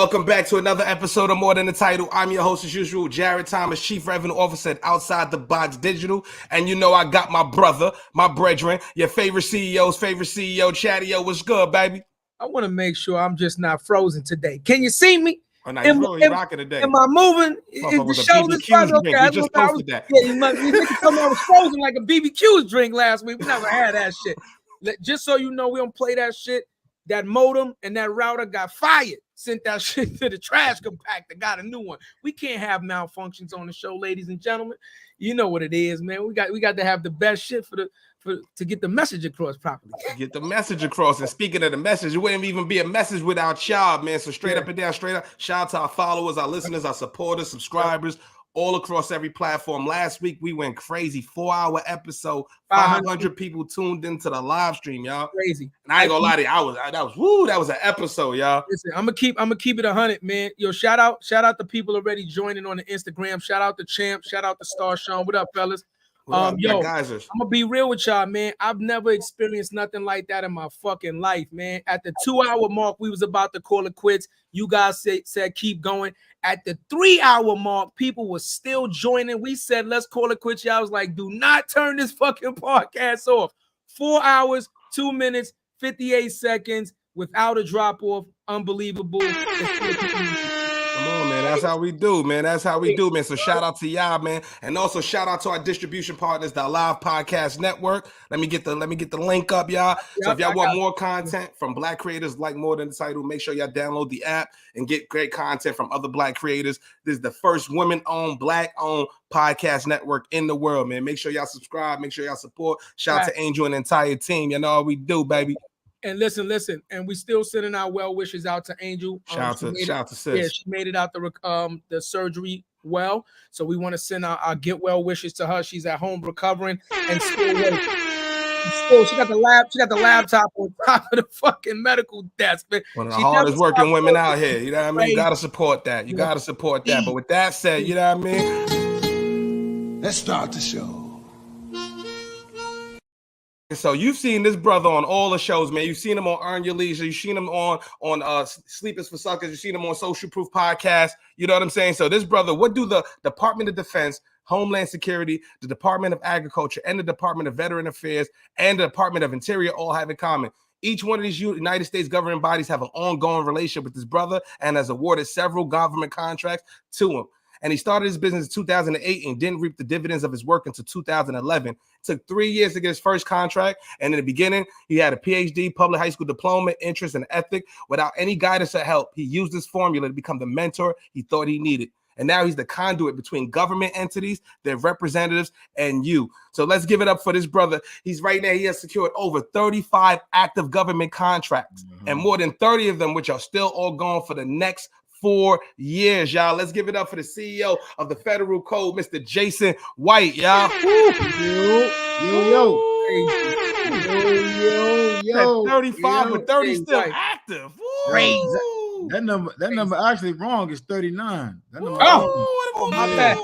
Welcome back to another episode of More Than the Title. I'm your host as usual, Jarrett Thomas, Chief Revenue Officer at Outside the Box Digital. And you know I got my brother, my brethren, your favorite CEO's favorite CEO, Chadeo. What's good, baby? I want to make sure I'm just not frozen today. Can you see me? Oh, no, you're rocking today. Am I moving? Is the shoulders okay? We just posted that. Yeah, you niggas told me I was frozen like a BBQ's drink last week. We never had that shit. Just so you know, we don't play that shit. That modem and that router got fired. Sent that shit to the trash compactor. Got a new one. We can't have malfunctions on the show, ladies and gentlemen. You know what it is, man. We got to have the best shit to get the message across properly. Get the message across. And speaking of the message, it wouldn't even be a message without y'all, man. So straight up and down, straight up. Shout out to our followers, our listeners, our supporters, subscribers, all across every platform. Last week we went crazy. 4-hour episode. 500 people tuned into the live stream, y'all. Crazy. And I ain't gonna lie to you, that was an episode, y'all. Listen, I'm gonna keep it 100, man. Yo, shout out to people already joining on the Instagram. Shout out to Champ. Shout out to Star Sean. What up, fellas? I'm gonna be real with y'all, man. I've never experienced nothing like that in my fucking life, man. At the 2-hour mark, we was about to call it quits. You guys said keep going. At the 3-hour mark, people were still joining. We said let's call it quits. Y'all was like, do not turn this fucking podcast off. 4 hours, 2 minutes, 58 seconds without a drop off. Unbelievable. Come on, man. That's how we do, man. That's how we do, man. So shout out to y'all, man. And also shout out to our distribution partners, the Live Podcast Network. Let me get the link up, y'all. So if y'all want more content from Black creators like More Than the Title, make sure y'all download the app and get great content from other Black creators. This is the first women-owned, Black-owned podcast network in the world, man. Make sure y'all subscribe. Make sure y'all support. Shout out to Angel and the entire team. You know how we do, baby. And listen, and we still sending our well wishes out to Angel. Shout out to sis. Yeah, she made it out the surgery well. So we want to send our get well wishes to her. She's at home recovering and still waiting. She got the laptop on top of the fucking medical desk. Man. One of the hardest working women out here. You know what I mean? You gotta support that. You gotta support that. But with that said, you know what I mean? Let's start the show. So you've seen this brother on all the shows, man. You've seen him on Earn Your Leisure. You've seen him on Sleepers for Suckers. You've seen him on Social Proof Podcast. You know what I'm saying? So this brother, what do the Department of Defense, Homeland Security, the Department of Agriculture, and the Department of Veteran Affairs, and the Department of Interior all have in common? Each one of these United States government bodies have an ongoing relationship with this brother and has awarded several government contracts to him. And he started his business in 2008 and didn't reap the dividends of his work until 2011. It took 3 years to get his first contract. And in the beginning, he had a PhD, public high school diploma, interest, and ethic. Without any guidance or help, he used this formula to become the mentor he thought he needed. And now he's the conduit between government entities, their representatives, and you. So let's give it up for this brother. He's right now, he has secured over 35 active government contracts, and more than 30 of them, which are still all going for the next 4 years, y'all. Let's give it up for the CEO of the Federal Code, Mr. Jason White, y'all. Yo. 35 with 30 still active. Crazy. That number actually wrong is 39. That number my bad.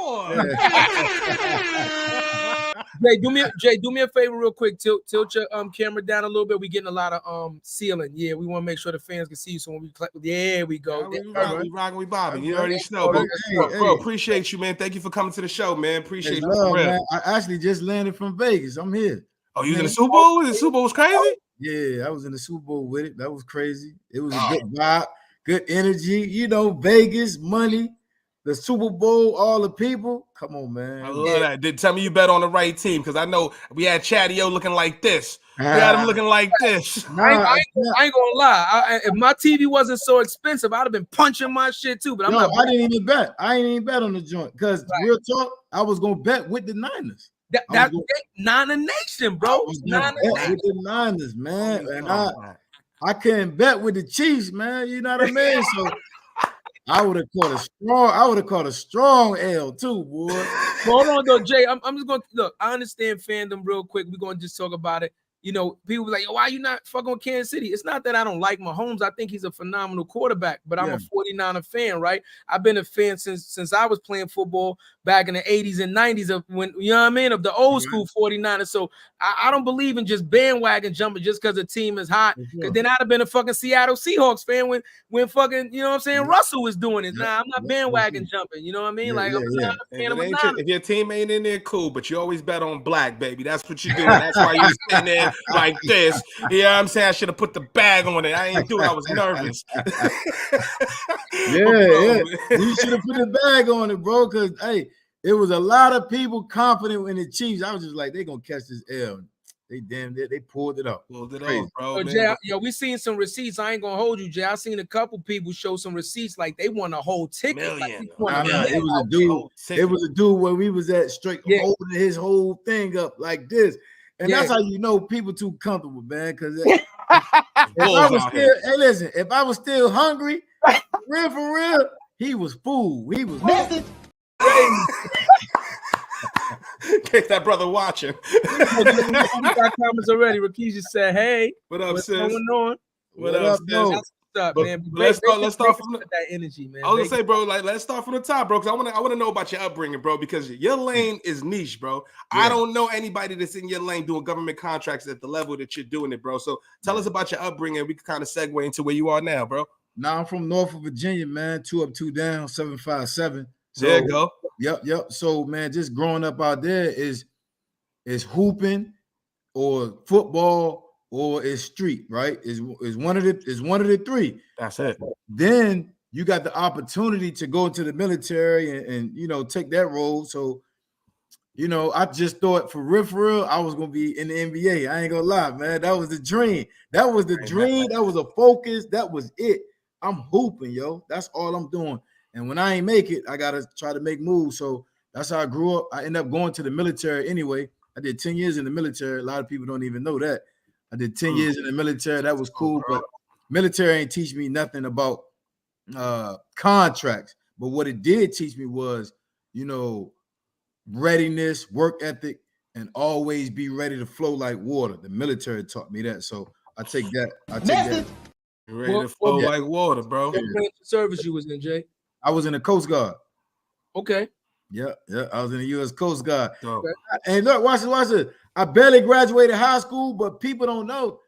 Jay, do me a favor real quick. Tilt your camera down a little bit. We're getting a lot of ceiling. Yeah, we want to make sure the fans can see you. So when we clap, there we go. We rocking, we bobbing. You already know. Bro, appreciate you, man. Thank you for coming to the show, man. Appreciate you. Man. I actually just landed from Vegas. I'm here. Oh, you was in the Super Bowl? The Super Bowl was crazy? Yeah, I was in the Super Bowl with it. That was crazy. It was a good vibe, good energy. You know, Vegas, money. The Super Bowl, all the people. Come on, man. I love that. Tell me you bet on the right team, because I know we had Chadeo looking like this. We had him looking like this. I ain't gonna lie. If my TV wasn't so expensive, I'd have been punching my shit too. But I didn't even bet. I ain't even bet on the joint because real talk, I was gonna bet with the Niners. That's Niner Nation, bro. Niner with the Niners, man. And I couldn't bet with the Chiefs, man. You know what I mean? So I would have caught a strong L too, boy. Hold on though, Jay. I'm just gonna look. I understand fandom real quick. We're gonna just talk about it. you know, people be like, why you not fucking with Kansas City? It's not that I don't like Mahomes. I think he's a phenomenal quarterback, but I'm a 49er fan, right? I've been a fan since I was playing football back in the 80s and 90s of when, you know what I mean, of the old school 49ers. So I don't believe in just bandwagon jumping just because the team is hot. Because then I'd have been a fucking Seattle Seahawks fan when fucking, you know what I'm saying, Russell was doing it. Nah, I'm not bandwagon jumping. You know what I mean? I'm not a fan of if your team ain't in there, cool, but you always bet on black, baby. That's what you do. That's why you sitting there like this. You know what I'm saying? I should have put the bag on it. I ain't do it. I was nervous. You should have put the bag on it, bro. Because hey, it was a lot of people confident in the Chiefs. I was just like, they gonna catch this L. They pulled it up. Bro. So, Jay, we seen some receipts. I ain't gonna hold you, Jay. I seen a couple people show some receipts like they won a whole ticket. Million. It was a dude. It was a dude where we was at straight holding his whole thing up like this. And that's how you know people too comfortable, man. Because if I was still hungry, for real, he was fool. He was in case that brother watching. Got comments already. Rakisha said, "Hey, what up, what's sis? going on? What up, sis? What's up, man? Let's start from that energy, man. I was gonna say, bro, like let's start from the top, bro, because I want to know about your upbringing, bro, because your lane is niche, bro. I don't know anybody that's in your lane doing government contracts at the level that you're doing it, bro. So tell us about your upbringing. We can kind of segue into where you are now, bro. Now I'm from Norfolk, Virginia, man. 2 up, 2 down, 757. So, there you go. Yep. So, man, just growing up out there is hooping or football or is street, right? Is one of the three. That's it. Then you got the opportunity to go into the military and you know, take that role. So, you know, I just thought for real, I was gonna be in the NBA. I ain't gonna lie, man. That was the dream. That was the dream. That was a focus. That was it. I'm hooping, yo. That's all I'm doing. And when I ain't make it, I gotta try to make moves. So that's how I grew up. I ended up going to the military anyway. I did 10 years in the military. A lot of people don't even know that. I did 10 years in the military. That was cool, but military ain't teach me nothing about contracts. But what it did teach me was, you know, readiness, work ethic, and always be ready to flow like water. The military taught me that. So I take that. Ready to flow like water, bro. What branch of service you was in, Jay? I was in the Coast Guard. Okay. Yeah. I was in the U.S. Coast Guard. Okay. And look, watch this. I barely graduated high school, but people don't know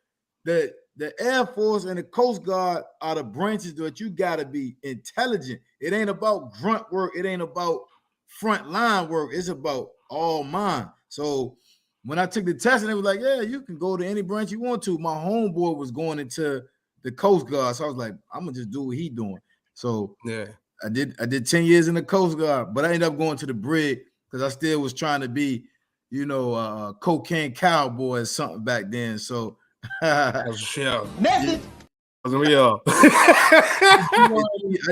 that the Air Force and the Coast Guard are the branches that you got to be intelligent. It ain't about grunt work. It ain't about front line work. It's about all mine. So when I took the test, and it was like, yeah, you can go to any branch you want to. My homeboy was going into the Coast Guard. So I was like, I'm going to just do what he doing. So yeah. I did 10 years in the Coast Guard, but I ended up going to the brig because I still was trying to be, you know, a cocaine cowboy or something back then. So I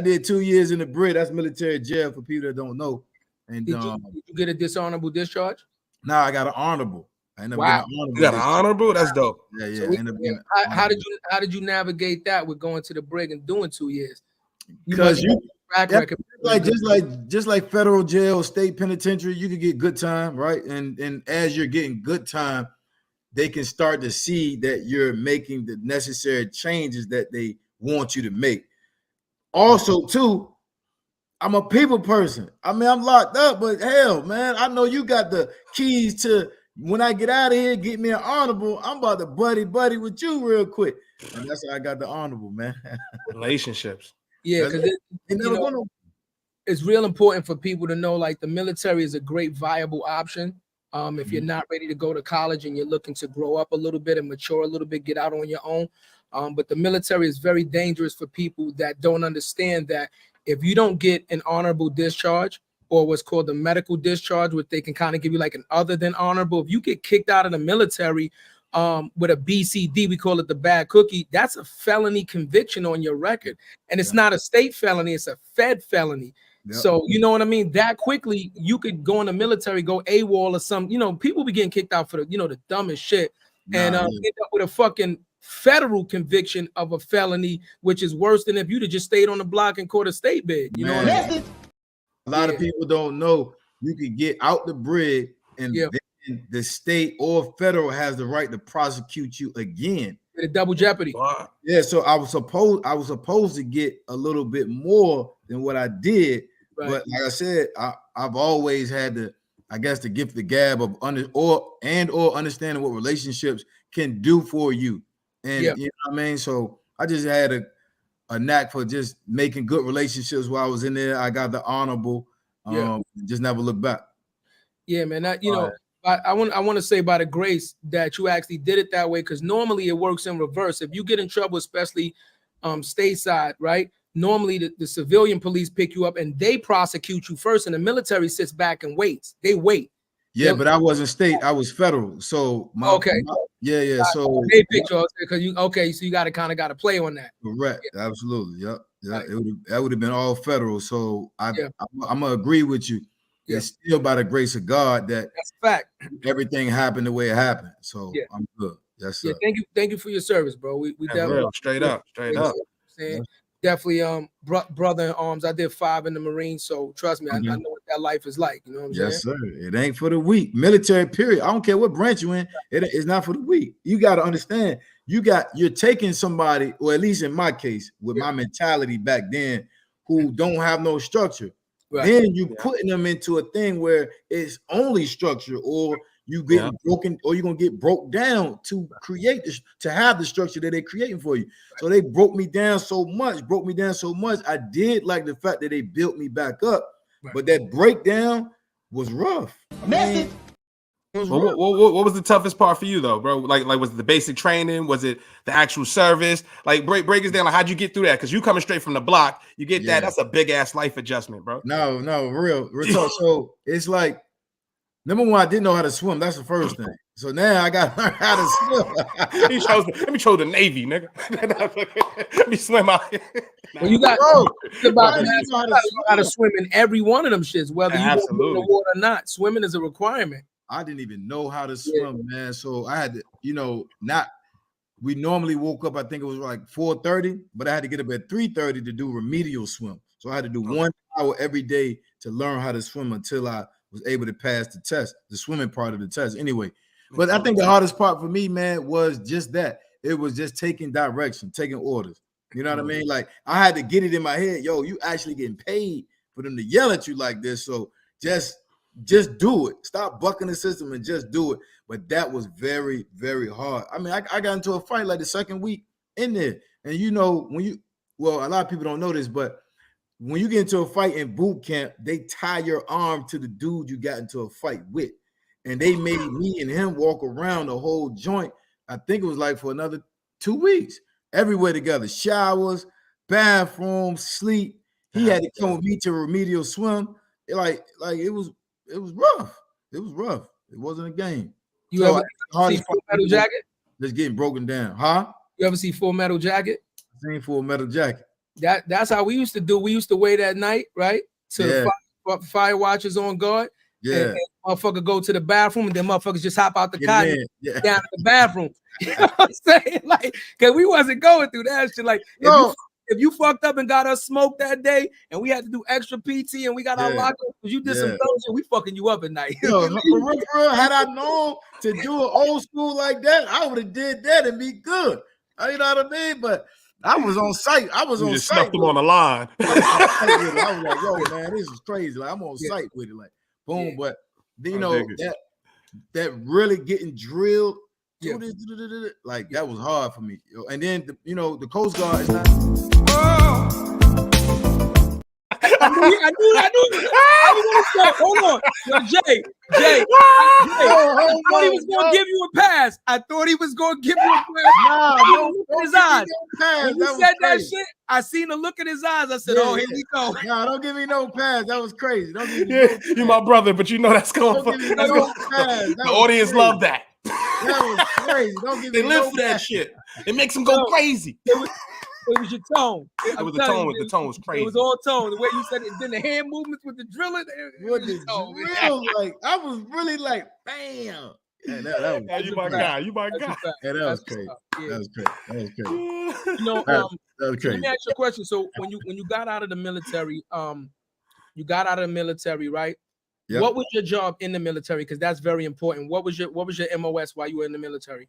did 2 years in the brig. That's military jail for people that don't know. And did you get a dishonorable discharge? No, I got an honorable. I ended up getting an honorable. You got an honorable? That's dope. Yeah. So how did you navigate that with going to the brig and doing 2 years? Because just like federal jail, state penitentiary, you can get good time, right? And as you're getting good time, they can start to see that you're making the necessary changes that they want you to make. Also, too, I'm a people person. I mean, I'm locked up, but hell, man, I know you got the keys to when I get out of here, get me an honorable. I'm about to buddy with you real quick. And that's how I got the honorable, man. Relationships. Yeah, because it's real important for people to know, like, the military is a great viable option. If you're not ready to go to college and you're looking to grow up a little bit and mature a little bit, get out on your own. But the military is very dangerous for people that don't understand that if you don't get an honorable discharge or what's called the medical discharge, which they can kind of give you like an other than honorable, if you get kicked out of the military with a BCD, we call it the bad cookie, that's a felony conviction on your record. And it's not a state felony, it's a Fed felony. Yep. So, you know what I mean? That quickly, you could go in the military, go AWOL or some, you know, people be getting kicked out for the, you know, the dumbest shit and end up with a fucking federal conviction of a felony, which is worse than if you'd have just stayed on the block and caught a state bid. You know what I mean? A lot of people don't know you could get out the brig and then the state or federal has the right to prosecute you again. The double jeopardy. Yeah, so I was supposed to get a little bit more than what I did, but like I said, I've always had the, I guess, the gift, the gab of understanding what relationships can do for you, and you know what I mean. So I just had a knack for just making good relationships while I was in there. I got the honorable, just never look back. Yeah, man. That, you know, I want to say by the grace that you actually did it that way, because normally it works in reverse. If you get in trouble, especially stateside, right? Normally the civilian police pick you up and they prosecute you first, and the military sits back and waits. They wait. Yeah, but I wasn't state, I was federal. So so they picked you because so you got to play on that. Correct. Absolutely. Yep. Right. That would have been all federal. So I'm gonna agree with you. It's still by the grace of God that that's a fact. Everything happened the way it happened. So I'm good. Yes, sir. Thank you for your service, bro. We definitely real. Straight up. Definitely brother in arms. I did 5 in the Marines, so trust me, I know what that life is like. You know what I'm saying? Yes, sir. It ain't for the weak. Military, period. I don't care what branch you in, it's not for the weak. You got to understand, you're taking somebody, or at least in my case, with my mentality back then, who don't have no structure. Right. Then you putting them into a thing where it's only structure, or you get broken, or you're gonna get broke down to create this, to have the structure that they're creating for you. Right. So they broke me down so much. I did like the fact that they built me back up, but that breakdown was rough. Message. What was the toughest part for you though, bro? Like was it the basic training? Was it the actual service? Like break us down. Like how'd you get through that? Because you coming straight from the block, you get that. That's a big ass life adjustment, bro. No, real talk. So it's like, number one, I didn't know how to swim. That's the first thing. So now I got to learn how to swim. Let me show the Navy, nigga. Let me swim out here. Well, you got how to swim in every one of them shits, whether you want to go in the water or not. Swimming is a requirement. I didn't even know how to swim, man. So I had to, we normally woke up, I think it was like 4:30, but I had to get up at 3:30 to do remedial swim. So I had to do 1 hour every day to learn how to swim until I was able to pass the test, the swimming part of the test. Anyway, but I think the hardest part for me, man, was just that. It was just taking direction, taking orders. You know what I mean? Like I had to get it in my head. Yo, you actually getting paid for them to yell at you like this. So just do it. Stop bucking the system and just do it. But that was very, very hard. I mean, I got into a fight like the second week in there. And a lot of people don't know this, but when you get into a fight in boot camp, they tie your arm to the dude you got into a fight with. And they made me and him walk around the whole joint. I think it was like for another 2 weeks, everywhere together, showers, bathrooms, sleep. He had to come with me to remedial swim. It was rough. It was rough. It wasn't a game. You ever see Full Metal Jacket? Just getting broken down, huh? You ever see Full Metal Jacket? I've seen Full Metal Jacket. That's how we used to do. We used to wait at night, right? To the fire watchers on guard. Yeah. And motherfucker go to the bathroom, and then motherfuckers just hop out the car down to the bathroom. You know what I'm saying? Like, because we wasn't going through that shit. Like, if you fucked up and got us smoked that day, and we had to do extra PT, and we got our lockup because you did some dumb shit, we fucking you up at night. For real, had I known to do an old school like that, I would have did that and be good. You know what I mean? But I was on site. You just snuffed them on the line. I was like, yo, man, this is crazy. Like, I'm on site with it. Like, boom. Yeah. But that really getting drilled. Like that was hard for me. And then the Coast Guard is not. I knew. Hold on. Yo, Jay. I thought he was going to give you a pass. Nah, don't his eyes. When you said that shit, I seen the look in his eyes. I said, here we go. Nah, don't give me no pass. That was crazy. Don't give me you're my brother, but you know that's going for the audience love that. That was crazy. Don't give me they live for that shit. It makes them go crazy. It was your tone. It was the tone. The tone was crazy. It was all tone. The way you said it, then the hand movements with the drilling. Like I was really like, bam. Yeah, you my guy. You my guy. Yeah, that was crazy. That was crazy. That was crazy. Let me ask you a question. So when you got out of the military, right? Yep. What was your job in the military? Because that's very important. What was your MOS while you were in the military?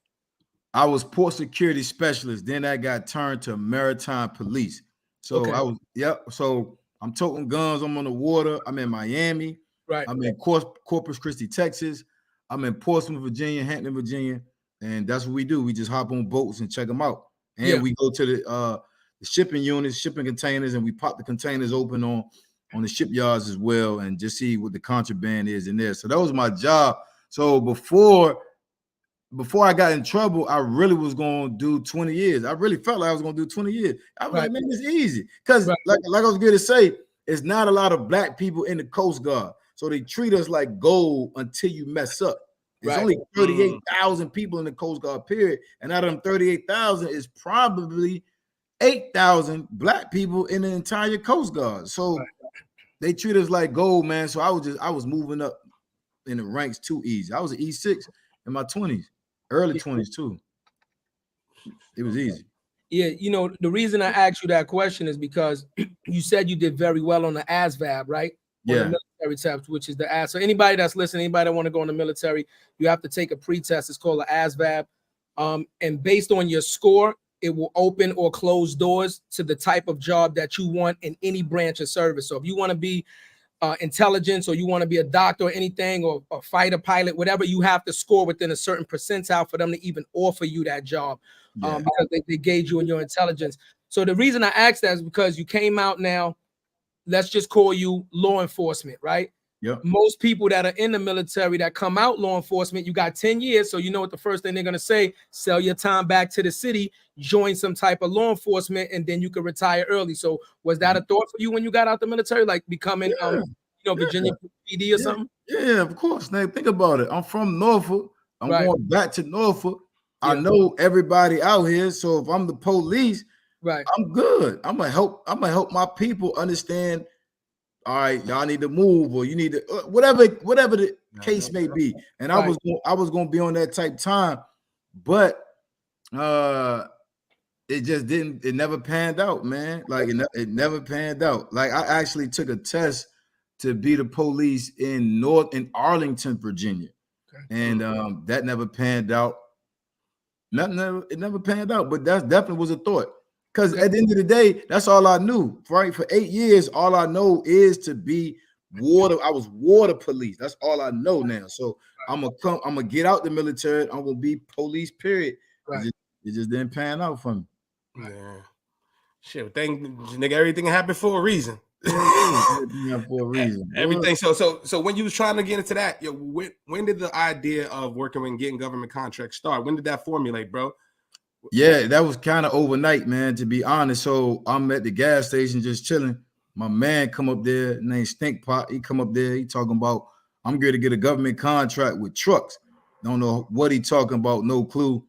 I was port security specialist. Then I got turned to maritime police. So Okay. I was, yep. So I'm toting guns. I'm on the water. I'm in Miami. Right. I'm in Corpus Christi, Texas. I'm in Portsmouth, Virginia, Hampton, Virginia. And that's what we do. We just hop on boats and check them out. And we go to the shipping units, shipping containers, and we pop the containers open on the shipyards as well and just see what the contraband is in there. So that was my job. So before I got in trouble, I really was going to do 20 years. I really felt like I was going to do 20 years. I was like, man, it's easy. Because like I was going to say, it's not a lot of black people in the Coast Guard. So they treat us like gold until you mess up. There's only 38,000 people in the Coast Guard, period. And out of them 38,000 is probably 8,000 black people in the entire Coast Guard. So they treat us like gold, man. So I was moving up in the ranks too easy. I was an E6 in my 20s, early 20s too. It was easy. Yeah, you know, the reason I asked you that question is because you said you did very well on the ASVAB, right? Yeah. On the military test, which is the AS. So anybody that's listening, anybody that want to go in the military, you have to take a pre-test. It's called the ASVAB. And based on your score, it will open or close doors to the type of job that you want in any branch of service. So if you want to be intelligence, or you want to be a doctor or anything, or a fighter pilot, whatever, you have to score within a certain percentile for them to even offer you that job, because they gauge you in your intelligence. So the reason I asked that is because you came out now, let's just call you law enforcement, right? Yep. Most people that are in the military that come out law enforcement, you got 10 years. So you know what the first thing they're going to say, sell your time back to the city, join some type of law enforcement, and then you can retire early. So was that a thought for you when you got out the military, like becoming, Virginia PD or something? Yeah, of course. Now think about it. I'm from Norfolk. I'm going back to Norfolk. I know everybody out here. So if I'm the police, I'm good. I'm gonna help my people understand. All right, y'all need to move, or you need to whatever the case may be. And I was gonna be on that type time, but it just didn't. It never panned out, man. Like it never panned out. Like I actually took a test to be the police in Arlington, Virginia, and that never panned out. It never panned out, but that definitely was a thought. Because at the end of the day, that's all I knew, right? For 8 years, all I know is to be water. I was water police. That's all I know now. So I'm gonna get out the military. I'm gonna be police, period. It just didn't pan out for me. Yeah. Shit, nigga, everything happened for a reason. For a reason. Everything. So when you was trying to get into that, when did the idea of working and getting government contracts start? When did that formulate, bro? Yeah, that was kind of overnight, man, to be honest. So I'm at the gas station just chilling. My man come up there, named Stink Pot. He come up there, he talking about, I'm going to get a government contract with trucks. Don't know what he talking about, no clue.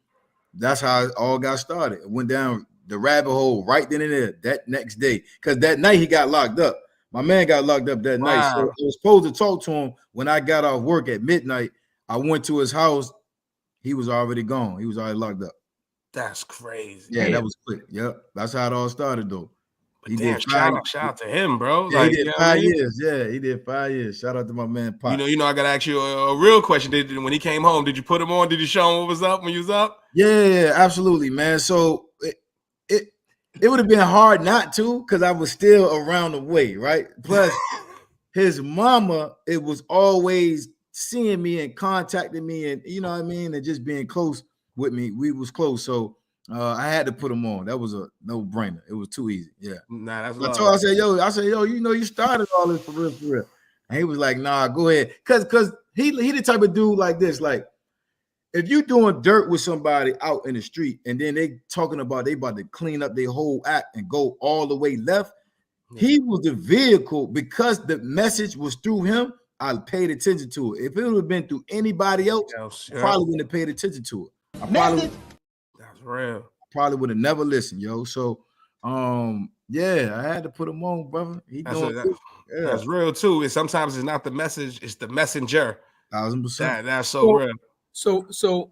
That's how it all got started. It went down the rabbit hole right then and there that next day. Because that night he got locked up. My man got locked up that night. So I was supposed to talk to him when I got off work at midnight. I went to his house. He was already gone. He was already locked up. That's crazy. Yeah, that was quick. Yep. That's how it all started, though. He did shout out to him, bro. Yeah, he did 5 years. Yeah, he did 5 years. Shout out to my man Pop. You know, I gotta ask you a real question. When he came home, did you put him on? Did you show him what was up when you was up? Yeah, absolutely, man. So it would have been hard not to, because I was still around the way, right? Plus, his mama, it was always seeing me and contacting me, and you know what I mean, and just being close with me. We was close, so I had to put him on. That was a no-brainer. It was too easy. Yeah. Nah, that's I said, yo, you know, you started all this for real. And he was like, nah, go ahead. Cause he the type of dude like this. Like, if you doing dirt with somebody out in the street and then they talking about they about to clean up their whole act and go all the way left, he was the vehicle. Because the message was through him, I paid attention to it. If it would have been through anybody else, I probably wouldn't have paid attention to it. That's real. Probably would have never listened, yo. So yeah, I had to put him on, brother. That's real too. And sometimes it's not the message, it's the messenger. 1000%. That's so real. So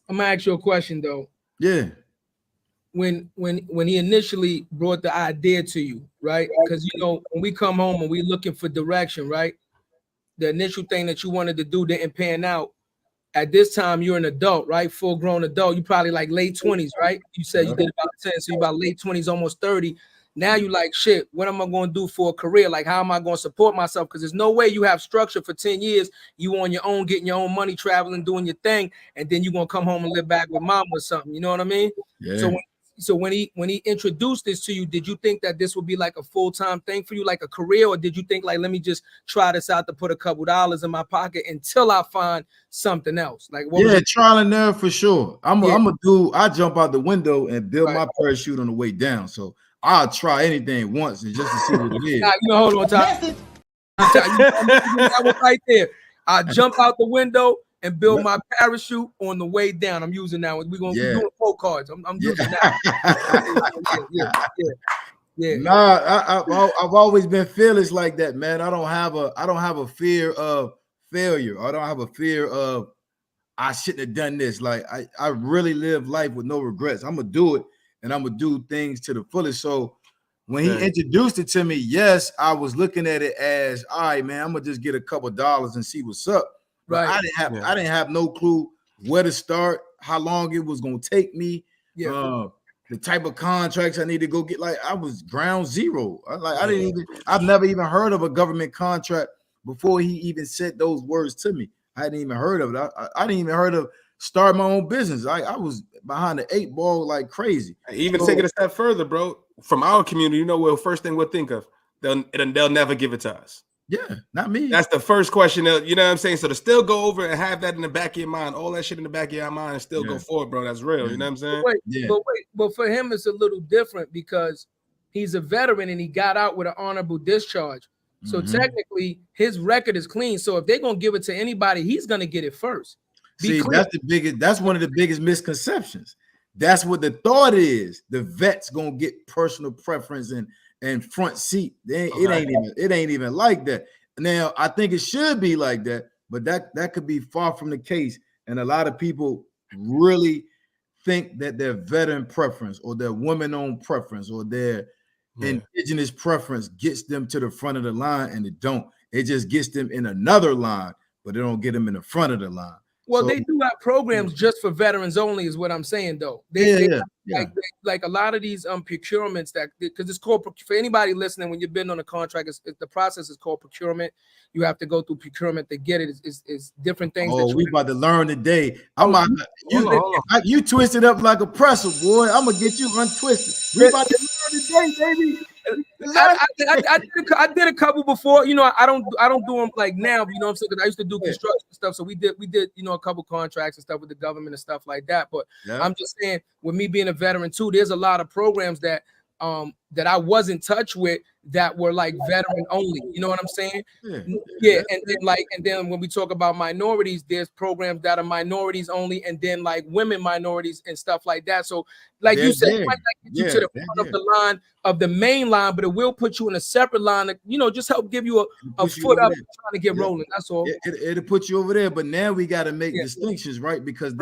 I'm gonna ask you a question though. Yeah. when he initially brought the idea to you, right? Because when we come home and we looking for direction, right? The initial thing that you wanted to do didn't pan out. At this time, you're an adult, right? Full grown adult. You probably like late 20s, right? You said you did about 10, so you about late 20s, almost 30. Now you like, shit, what am I going to do for a career? Like, how am I going to support myself? Because there's no way you have structure for 10 years. You on your own, getting your own money, traveling, doing your thing, and then you're going to come home and live back with mom or something. You know what I mean? Yeah. So when he introduced this to you, did you think that this would be like a full-time thing for you, like a career, or did you think like, let me just try this out to put a couple dollars in my pocket until I find something else? Like, trial and error for sure. I'm a dude. I jump out the window and build my parachute on the way down. So I'll try anything once and just to see what it is. Hold on, Ty. That was right there. I jump out the window and build my parachute on the way down. I'm using that. We're gonna be doing folk cards. I'm using that. Yeah. Nah, I've always been fearless like that, man. I don't have a fear of failure. I don't have a fear of I shouldn't have done this. Like I really live life with no regrets. I'm gonna do it, and I'm gonna do things to the fullest. So when he introduced it to me, yes, I was looking at it as, all right, man, I'm gonna just get a couple dollars and see what's up. Right. I didn't have no clue where to start, how long it was gonna take me, the type of contracts I need to go get. Like I was ground zero. I've never even heard of a government contract before he even said those words to me. I hadn't even heard of it. I didn't even heard of start my own business. I was behind the 8 ball like crazy. Even take it a step further, bro. From our community, what first thing we'll think of, they'll never give it to us. Yeah, not me. That's the first question. You know what I'm saying? So to still go over and have that in the back of your mind, all that shit in the back of your mind, and still go forward, bro. That's real. You know what I'm saying? But for him, it's a little different because he's a veteran and he got out with an honorable discharge. So technically, his record is clean. So if they're gonna give it to anybody, he's gonna get it first. That's one of the biggest misconceptions. That's what the thought is. The vet's gonna get personal preference and front seat. It ain't even like that. Now I think it should be like that, but that could be far from the case. And a lot of people really think that their veteran preference or their woman-owned preference or their indigenous preference gets them to the front of the line, and it don't. It just gets them in another line, but it don't get them in the front of the line. Well, they do have programs just for veterans only, is what I'm saying, though. Like a lot of these procurements because it's called, for anybody listening, when you're bidding on a contract, the process is called procurement. You have to go through procurement to get it. It's different things. We about to learn today. You twisted up like a pretzel, boy. I'm gonna get you untwisted. We about to learn today, baby. I did a couple before. I don't do them like now. You know what I'm saying? Because I used to do construction stuff. So we did a couple contracts and stuff with the government and stuff like that. But I'm just saying, with me being a veteran too, there's a lot of programs that I was in touch with that were like veteran only. You know what I'm saying? And then when we talk about minorities, there's programs that are minorities only, and then like women minorities and stuff like that. So like you said, it might not get you to the front of the line of the main line, but it will put you in a separate line to, just help give you a foot up trying to get rolling. That's all. It'll put you over there, but now we got to make distinctions, right? Because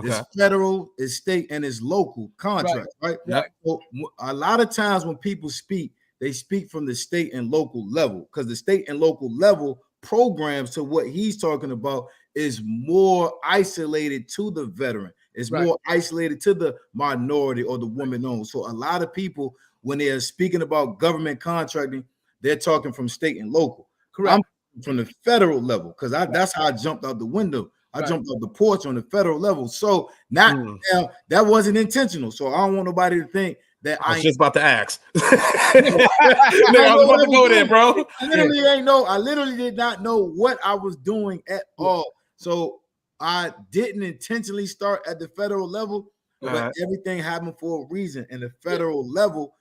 it's federal, it's state, and it's local contracts, right? So a lot of times when people speak, they speak from the state and local level, because the state and local level programs to what he's talking about is more isolated to the veteran. It's more isolated to the minority or the woman-owned. So a lot of people, when they are speaking about government contracting, they're talking from state and local. Correct. I'm from the federal level, because that's how I jumped out the window. I jumped off the porch on the federal level. So now that wasn't intentional. So I don't want nobody to think that I was just about to ask. I was about to go there, bro. I literally did not know what I was doing at all. So I didn't intentionally start at the federal level, but everything happened for a reason. And the federal level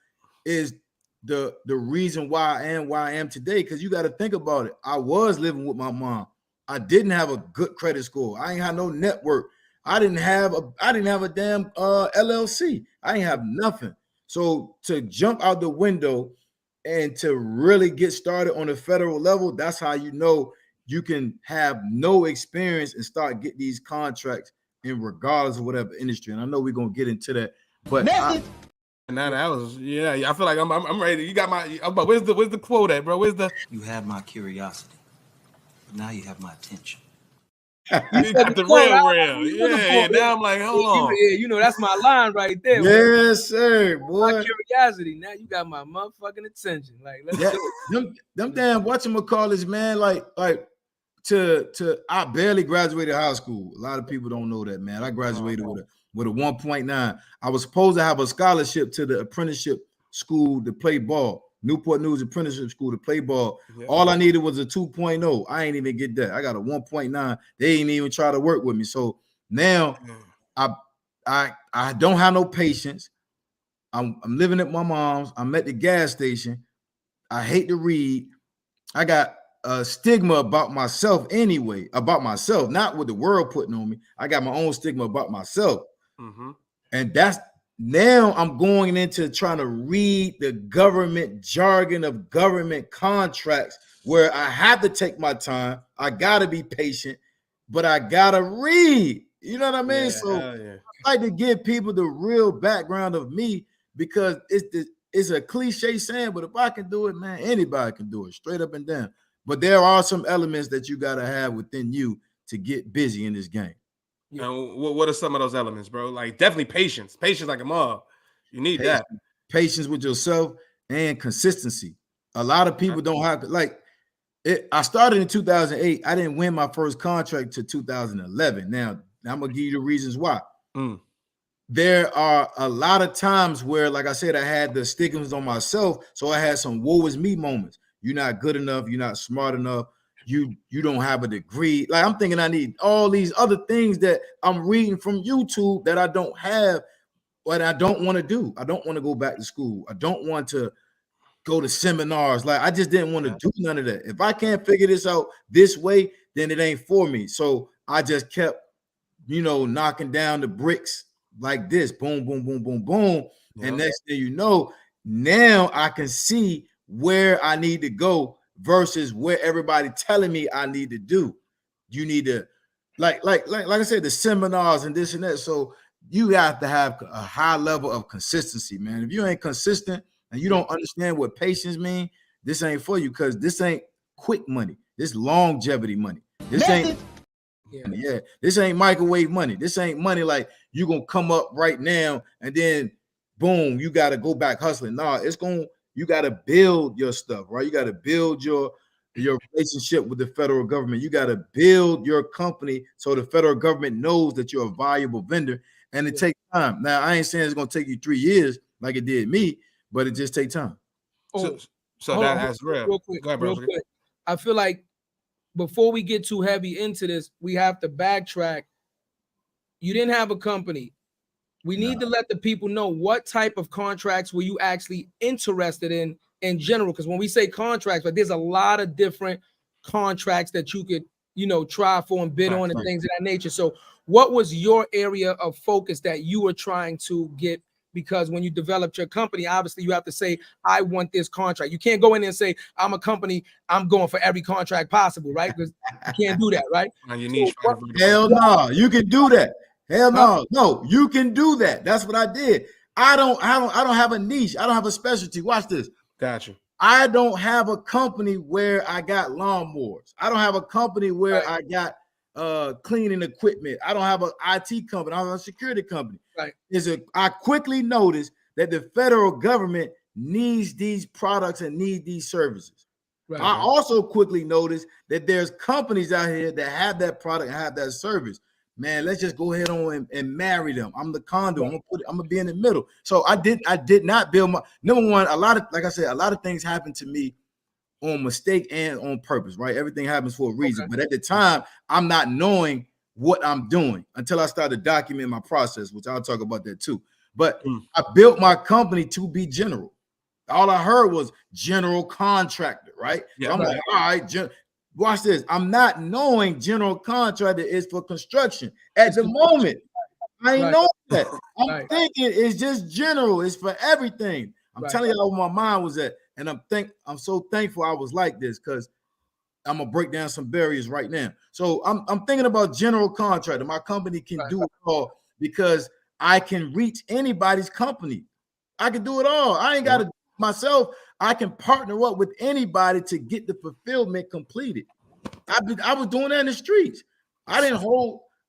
is the reason why I am today. Because you got to think about it. I was living with my mom. I didn't have a good credit score. I ain't had no network. I didn't have a damn LLC. I ain't have nothing. So to jump out the window and to really get started on the federal level, that's how you know you can have no experience and start getting these contracts in regardless of whatever industry. And I know we're gonna get into that But now that was I feel like I'm ready. You got my. But where's the quote at, bro? Where's the? You have my curiosity, but now you have my attention. You got the real. Yeah. Now I'm like, hold on. Yeah, you know that's my line right there. Yes, sir, boy. My curiosity. Now you got my motherfucking attention. Like, let's do it. Them damn whatchamacallits, man. Like I barely graduated high school. A lot of people don't know that, man. I graduated with a 1.9. I was supposed to have a scholarship to the apprenticeship school to play ball. Newport News Apprenticeship School to play ball. Yeah. All I needed was a 2.0. I ain't even get that. I got a 1.9. They ain't even try to work with me. So now I don't have no patience. I'm living at my mom's. I'm at the gas station. I hate to read. I got a stigma about myself anyway, about myself, not what the world putting on me. I got my own stigma about myself. Mm-hmm. And that's now I'm going into trying to read the government jargon of government contracts where I have to take my time. I got to be patient, but I got to read. You know what I mean? I like to give people the real background of me because it's a cliche saying, but if I can do it, man, anybody can do it straight up and down. But there are some elements that you got to have within you to get busy in this game. Yeah. And what are some of those elements, bro? Like definitely patience. Patience like a mom. You need that. Patience with yourself and consistency. A lot of people don't have I started in 2008. I didn't win my first contract to 2011. Now I'm going to give you the reasons why. There are a lot of times where, like I said, I had the stigmas on myself. So I had some woe is me moments. You're not good enough. You're not smart enough. You don't have a degree. Like I'm thinking I need all these other things that I'm reading from YouTube that I don't have, but I don't want to do. I don't want to go back to school. I don't want to go to seminars. Like I just didn't want to do none of that. If I can't figure this out this way, then it ain't for me. So I just kept, knocking down the bricks like this. Boom, boom, boom, boom, boom. Yeah. And next thing you know, now I can see where I need to go versus where everybody telling me I need to do. You need to, like I said, the seminars and this and that. So you have to have a high level of consistency, man. If you ain't consistent and you don't understand what patience mean, this ain't for you because this ain't quick money. This longevity money. This ain't this ain't microwave money. This ain't money like you gonna come up right now and then boom, you got to go back hustling. No, you got to build your stuff, right? You got to build your relationship with the federal government. You got to build your company so the federal government knows that you're a valuable vendor, and it takes time. Now, I ain't saying it's going to take you 3 years like it did me, but it just takes time. So that's real. Real quick. I feel like before we get too heavy into this, we have to backtrack. You didn't have a company. We need to let the people know what type of contracts were you actually interested in general. Because when we say contracts, but there's a lot of different contracts that you could, try for and bid on and things of that nature. So what was your area of focus that you were trying to get? Because when you developed your company, obviously you have to say, I want this contract. You can't go in there and say, I'm a company, I'm going for every contract possible, right? Because you can't do that, right? Hell no, you can do that. Hell no, no, you can do that. That's what I did. I don't have a niche. I don't have a specialty. Watch this. Gotcha. I don't have a company where I got lawnmowers. I don't have a company where I got cleaning equipment. I don't have an IT company. I have a security company. Right. I quickly noticed that the federal government needs these products and needs these services. Right. I also quickly noticed that there's companies out here that have that product and have that service. Man, let's just go ahead on and marry them. I'm the conduit. I'm gonna be in the middle. So I did not build my number one. A lot of things happen to me on mistake and on purpose, right? Everything happens for a reason. Okay. But at the time, I'm not knowing what I'm doing until I started documenting my process, which I'll talk about that too. But I built my company to be general. All I heard was general contractor, right? Yeah, so I'm like, all right, watch this. I'm not knowing general contractor is for construction at the moment. I ain't know that. I'm thinking it's just general. It's for everything. I'm telling you where my mind was at. And I'm so thankful I was like this because I'm gonna break down some barriers right now. So I'm thinking about general contractor. My company can do it all because I can reach anybody's company. I can do it all. I ain't got to myself. I can partner up with anybody to get the fulfillment completed. I was doing that in the streets. I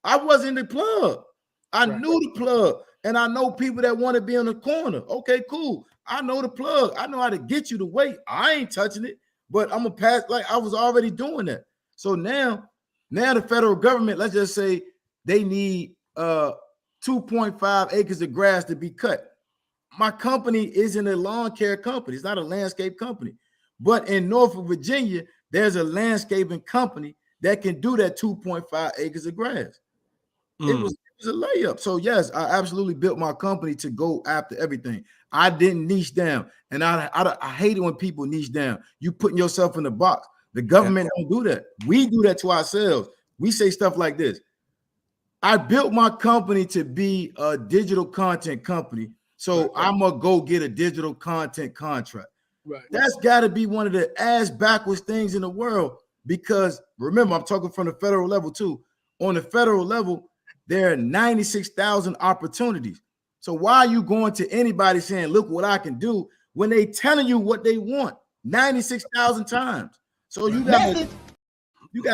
wasn't in the plug. I knew the plug, and I know people that want to be in the corner. Okay, cool. I know the plug. I know how to get you to wait. I ain't touching it, but I'm gonna pass. Like I was already doing that. So now the federal government, let's just say they need 2.5 acres of grass to be cut. My company isn't a lawn care company. It's not a landscape company. But in Norfolk, Virginia, there's a landscaping company that can do that 2.5 acres of grass. It was a layup. So yes, I absolutely built my company to go after everything. I didn't niche down. And I hate it when people niche down. You putting yourself in the box. The government don't do that. We do that to ourselves. We say stuff like this. I built my company to be a digital content company. So I'm going to go get a digital content contract. Right. That's got to be one of the ass backwards things in the world, because remember, I'm talking from the federal level too. On the federal level, there are 96,000 opportunities. So why are you going to anybody saying, look what I can do, when they telling you what they want 96,000 times? So you got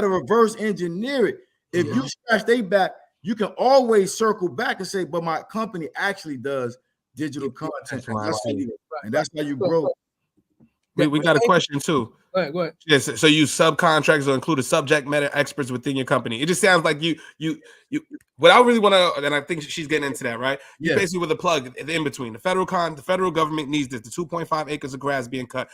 to reverse engineer it. If you scratch their back, you can always circle back and say, but my company actually does digital content. And that's how you grow. We got a question too. Go ahead. Yes. So you subcontractors or include a subject matter experts within your company. It just sounds like you. What I really want to, and I think she's getting into that, right? You basically with a plug in between. The federal government needs this. The 2.5 acres of grass being cut.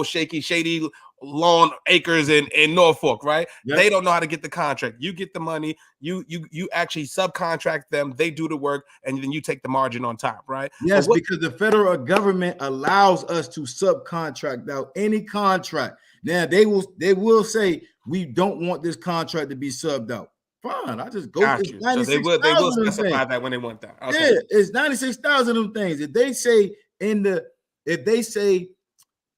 Shady lawn acres in Norfolk, right? Yep. They don't know how to get the contract. You get the money. You actually subcontract them. They do the work, and then you take the margin on top, right? Yes, because the federal government allows us to subcontract out any contract. Now they will say we don't want this contract to be subbed out. Fine, I just go. So they will specify that when they want that. Okay. Yeah, it's 96,000 of them things. If they say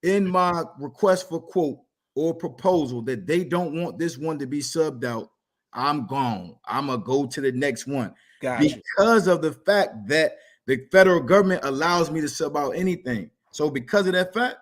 in my request for quote or proposal that they don't want this one to be subbed out, I'm gone. I'm gonna go to the next one. Because of the fact that the federal government allows me to sub out anything. So because of that fact,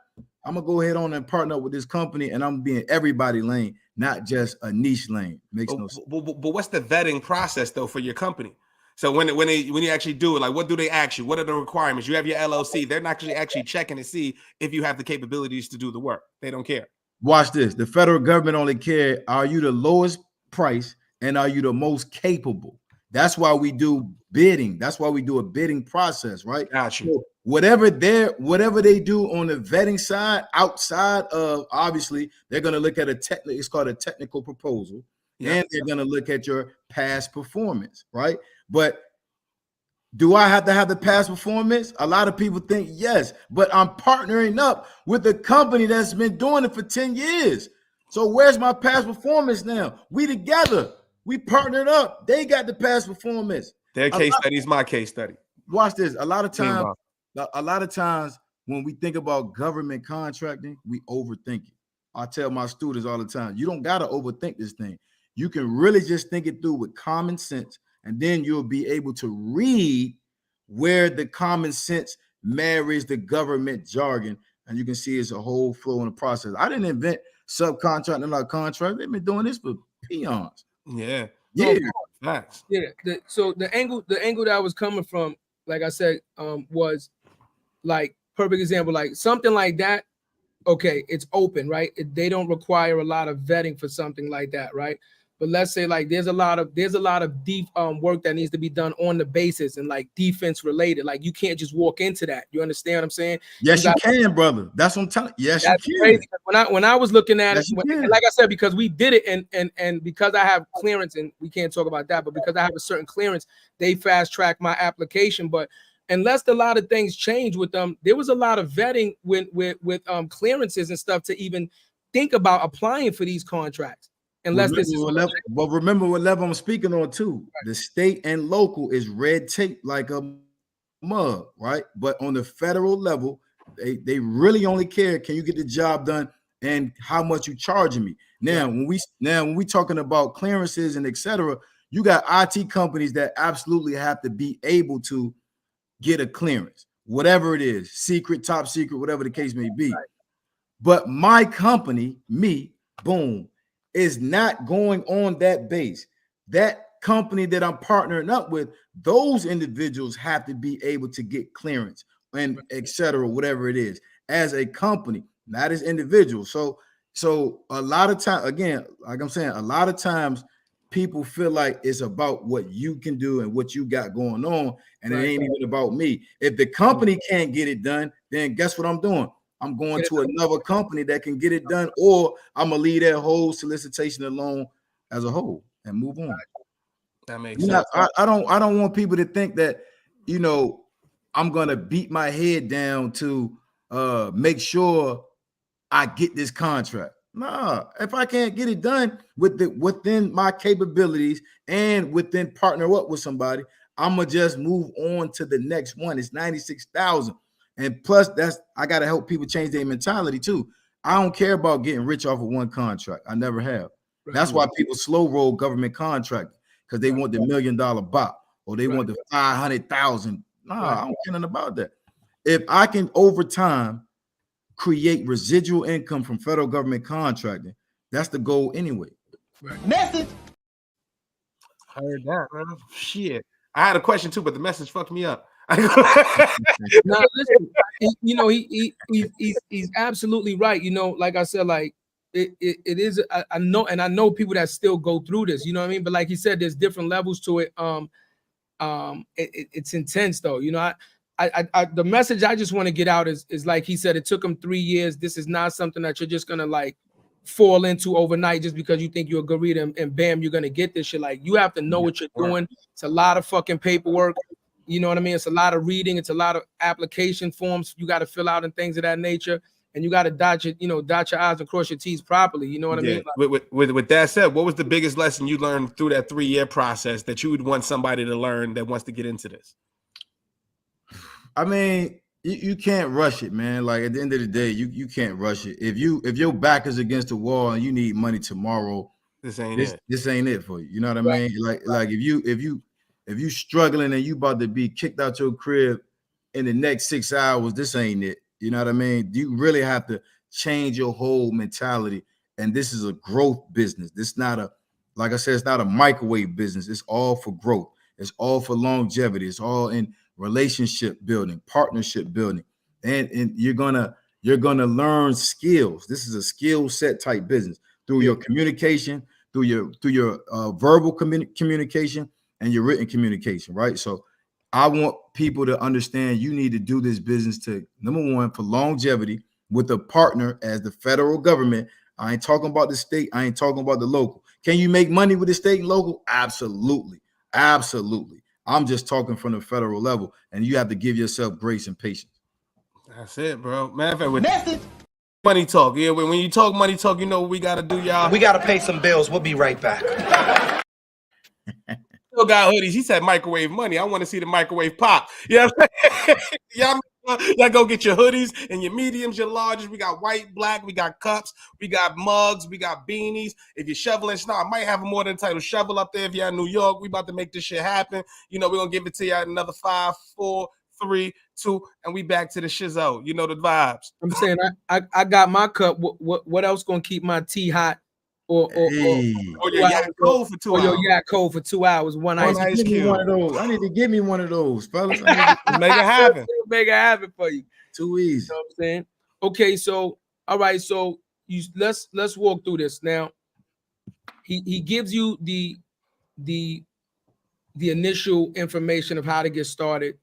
I'm gonna go ahead on and partner up with this company, and I'm being everybody lane, not just a niche lane. Makes no sense. But what's the vetting process though for your company? So when you actually do it, like what do they ask you? What are the requirements? You have your LLC. They're not actually checking to see if you have the capabilities to do the work. They don't care. Watch this. The federal government only care, are you the lowest price and are you the most capable? That's why we do bidding. That's why we do a bidding process, right? Gotcha. So whatever they do on the vetting side, outside of, obviously, they're going to look at it's called a technical proposal. And they're going to look at your past performance, right? But do I have to have the past performance? A lot of people think yes, but I'm partnering up with a company that's been doing it for 10 years. So where's my past performance now? We together. We partnered up. They got the past performance. Their case study is my case study. Watch this. A lot of times when we think about government contracting, we overthink it. I tell my students all the time, you don't got to overthink this thing. You can really just think it through with common sense, and then you'll be able to read where the common sense marries the government jargon, and you can see it's a whole flow in the process. I didn't invent subcontracting like contract. They've been doing this for peons. Yeah. Facts. Yeah. So the angle that I was coming from, like I said, was like perfect example, like something like that. Okay, it's open, right? They don't require a lot of vetting for something like that, right? But let's say like there's a lot of deep work that needs to be done on the basis and like defense related. Like you can't just walk into that. You understand what I'm saying? Yes, you can, brother. That's what I'm telling you. Yes, you can. Crazy. When I was looking at it, like I said, because we did it and because I have clearance, and we can't talk about that, but because I have a certain clearance, they fast track my application. But unless a lot of things change with them, there was a lot of vetting with clearances and stuff to even think about applying for these contracts. Unless remember what level I'm speaking on too. Right. The state and local is red tape like a mug, right? But on the federal level, they really only care, can you get the job done and how much you charging me? Now, when we talking about clearances and etc., You got IT companies that absolutely have to be able to get a clearance, whatever it is, secret, top secret, whatever the case may be. Right. But my company, me, boom, is not going on that base. That company that I'm partnering up with, those individuals have to be able to get clearance and et cetera, whatever it is, as a company, not as individuals. So a lot of time, again, like I'm saying, a lot of times people feel like it's about what you can do and what you got going on, and it ain't even about me. If the company can't get it done, then guess what I'm doing? I'm going to another company that can get it done, or I'm gonna leave that whole solicitation alone as a whole and move on. That makes sense. I don't want people to think that, you know, I'm gonna beat my head down to make sure I get this contract. Nah, if I can't get it done within my capabilities and within partner up with somebody, I'm gonna just move on to the next one. It's 96,000. And plus, I gotta help people change their mentality too. I don't care about getting rich off of one contract. I never have. That's why people slow roll government contracting, because they want the $1 million bop or they want the 500,000. Nah, I don't care nothing about that. If I can over time create residual income from federal government contracting, that's the goal anyway. Message. Heard that, man. Shit. I had a question too, but the message fucked me up. Now, listen, you know, he's absolutely right. You know, like I said, like it is. I know, and I know people that still go through this. You know what I mean? But like he said, there's different levels to it. It's intense though. You know, I the message I just want to get out is like he said, it took him 3 years. This is not something that you're just gonna like fall into overnight just because you think you're a good reader and bam, you're gonna get this shit. Like you have to know what you're doing. It's a lot of fucking paperwork. You know what I mean? It's a lot of reading. It's a lot of application forms you got to fill out and things of that nature. And you got to dot your I's and cross your T's properly. You know what I mean? Like, with that said, what was the biggest lesson you learned through that 3-year process that you would want somebody to learn that wants to get into this? I mean, you can't rush it, man. Like at the end of the day, you can't rush it. If your back is against the wall and you need money tomorrow, this ain't it for you. You know what I mean? Like if you struggling and you about to be kicked out your crib in the next 6 hours, this ain't it. You know what I mean? You really have to change your whole mentality. And this is a growth business. This not a, like I said, it's not a microwave business. It's all for growth. It's all for longevity. It's all in relationship building, partnership building. And you're gonna learn skills. This is a skill set type business through your communication, through your verbal communication, and your written communication, right? So I want people to understand you need to do this business to, number one, for longevity with a partner as the federal government. I ain't talking about the state. I ain't talking about the local. Can you make money with the state and local? Absolutely. Absolutely. I'm just talking from the federal level, and you have to give yourself grace and patience. That's it, bro. Matter of fact, money talk. Yeah, when you talk money talk, you know what we got to do, y'all. We got to pay some bills. We'll be right back. Still got hoodies. He said microwave money. I want to see the microwave pop. Yeah, y'all go get your hoodies and your mediums, your larges. We got white, black. We got cups. We got mugs. We got beanies. If you're shoveling snow, I might have a more than title shovel up there. If you're in New York, we about to make this shit happen. You know, we're gonna give it to you at another 5, 4, 3, 2, and we back to the shizzo. You know the vibes. I'm saying I got my cup. What else gonna keep my tea hot? Or your yak cold for 2 hours. Or your yak cold for 2 hours. One ice cube. One of those. I need to give me one of those, fellas. Make it happen. Make it happen for you. Too easy. You know what I'm saying? Okay, so all right, so let's walk through this now. He gives you the initial information of how to get started.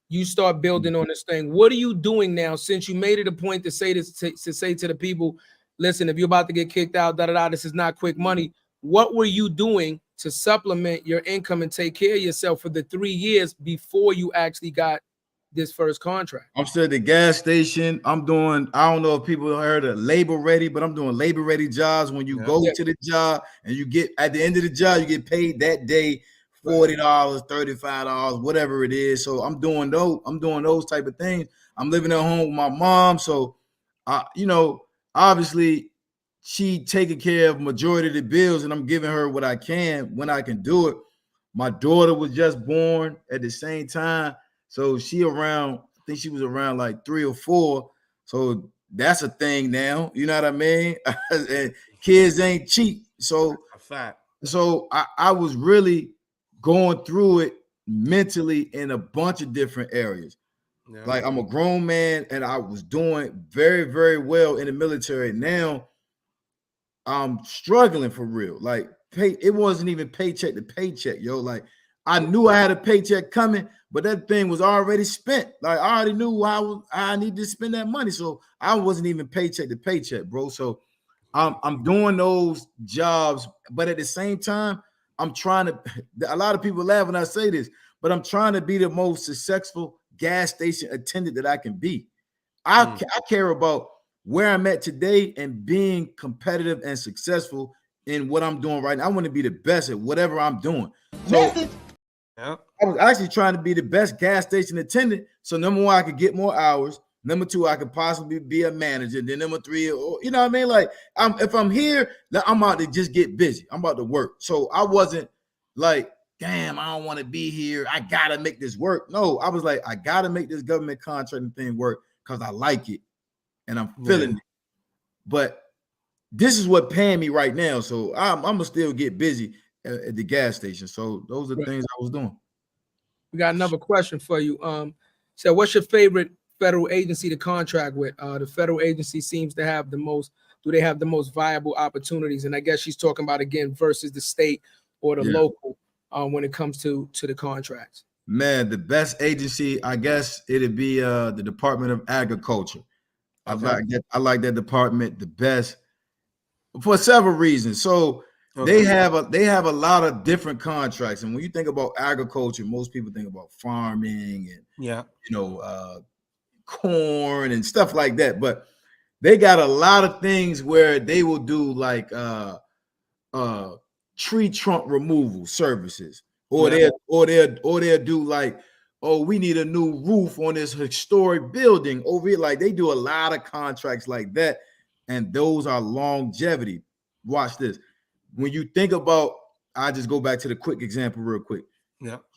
You start building on this thing. What are you doing now since you made it a point to say this to say to the people? Listen, if you're about to get kicked out, this is not quick money. What were you doing to supplement your income and take care of yourself for the 3 years before you actually got this first contract? I'm still at the gas station. I'm doing, I don't know if people heard of labor ready, but I'm doing labor ready jobs. When you go to the job and you get at the end of the job, you get paid that day $40, $35, whatever it is. So I'm doing those type of things. I'm living at home with my mom. So you know, obviously she taking care of majority of the bills, and I'm giving her what I can when I can do it. My daughter was just born at the same time, so she around. I think she was around like 3 or 4. So that's a thing now. You know what I mean? And kids ain't cheap. So a fact. So I was really going through it mentally in a bunch of different areas. Yeah. Like I'm a grown man and I was doing very, very well in the military. Now I'm struggling for real. Like it wasn't even paycheck to paycheck, yo. Like I knew I had a paycheck coming, but that thing was already spent. Like I already knew I needed to spend that money. So I wasn't even paycheck to paycheck, bro. So I'm doing those jobs, but at the same time, I'm trying to. A lot of people laugh when I say this, but I'm trying to be the most successful gas station attendant that I can be. I care about where I'm at today and being competitive and successful in what I'm doing right now. I want to be the best at whatever I'm doing. So I was actually trying to be the best gas station attendant. So number one, I could get more hours. Number two, I could possibly be a manager. Then number three, you know what I mean? Like, if I'm here, I'm about to just get busy. I'm about to work. So I wasn't like, damn, I don't want to be here. I got to make this work. No, I was like, I got to make this government contracting thing work because I like it and I'm feeling it. But this is what paying me right now. So I'm going to still get busy at the gas station. So those are the things I was doing. We got another question for you. So what's your favorite federal agency to contract with? The federal agency seems to have the most, do they have the most viable opportunities? And I guess she's talking about, again, versus the state or the local when it comes to the contracts. Man, the best agency, I guess it'd be the Department of Agriculture. Okay. I like that department the best for several reasons. So they have a lot of different contracts. And when you think about agriculture, most people think about farming and corn and stuff like that, but they got a lot of things where they will do like tree trunk removal services, or they'll do like, oh, we need a new roof on this historic building over here. Like they do a lot of contracts like that, and those are longevity. Watch this. When you think about, I just go back to the quick example real quick.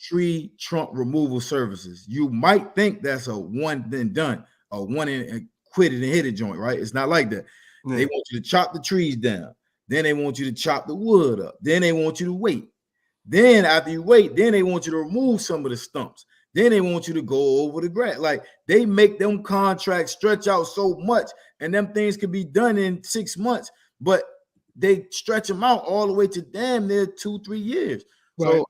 Tree trunk removal services. You might think that's a one then done, a one and quit it and hit it joint, right? It's not like that. They want you to chop the trees down. Then they want you to chop the wood up. Then they want you to wait. Then after you wait, then they want you to remove some of the stumps. Then they want you to go over the grass. Like they make them contracts stretch out so much, and them things could be done in 6 months, but they stretch them out all the way to damn near 2-3 years. Right. So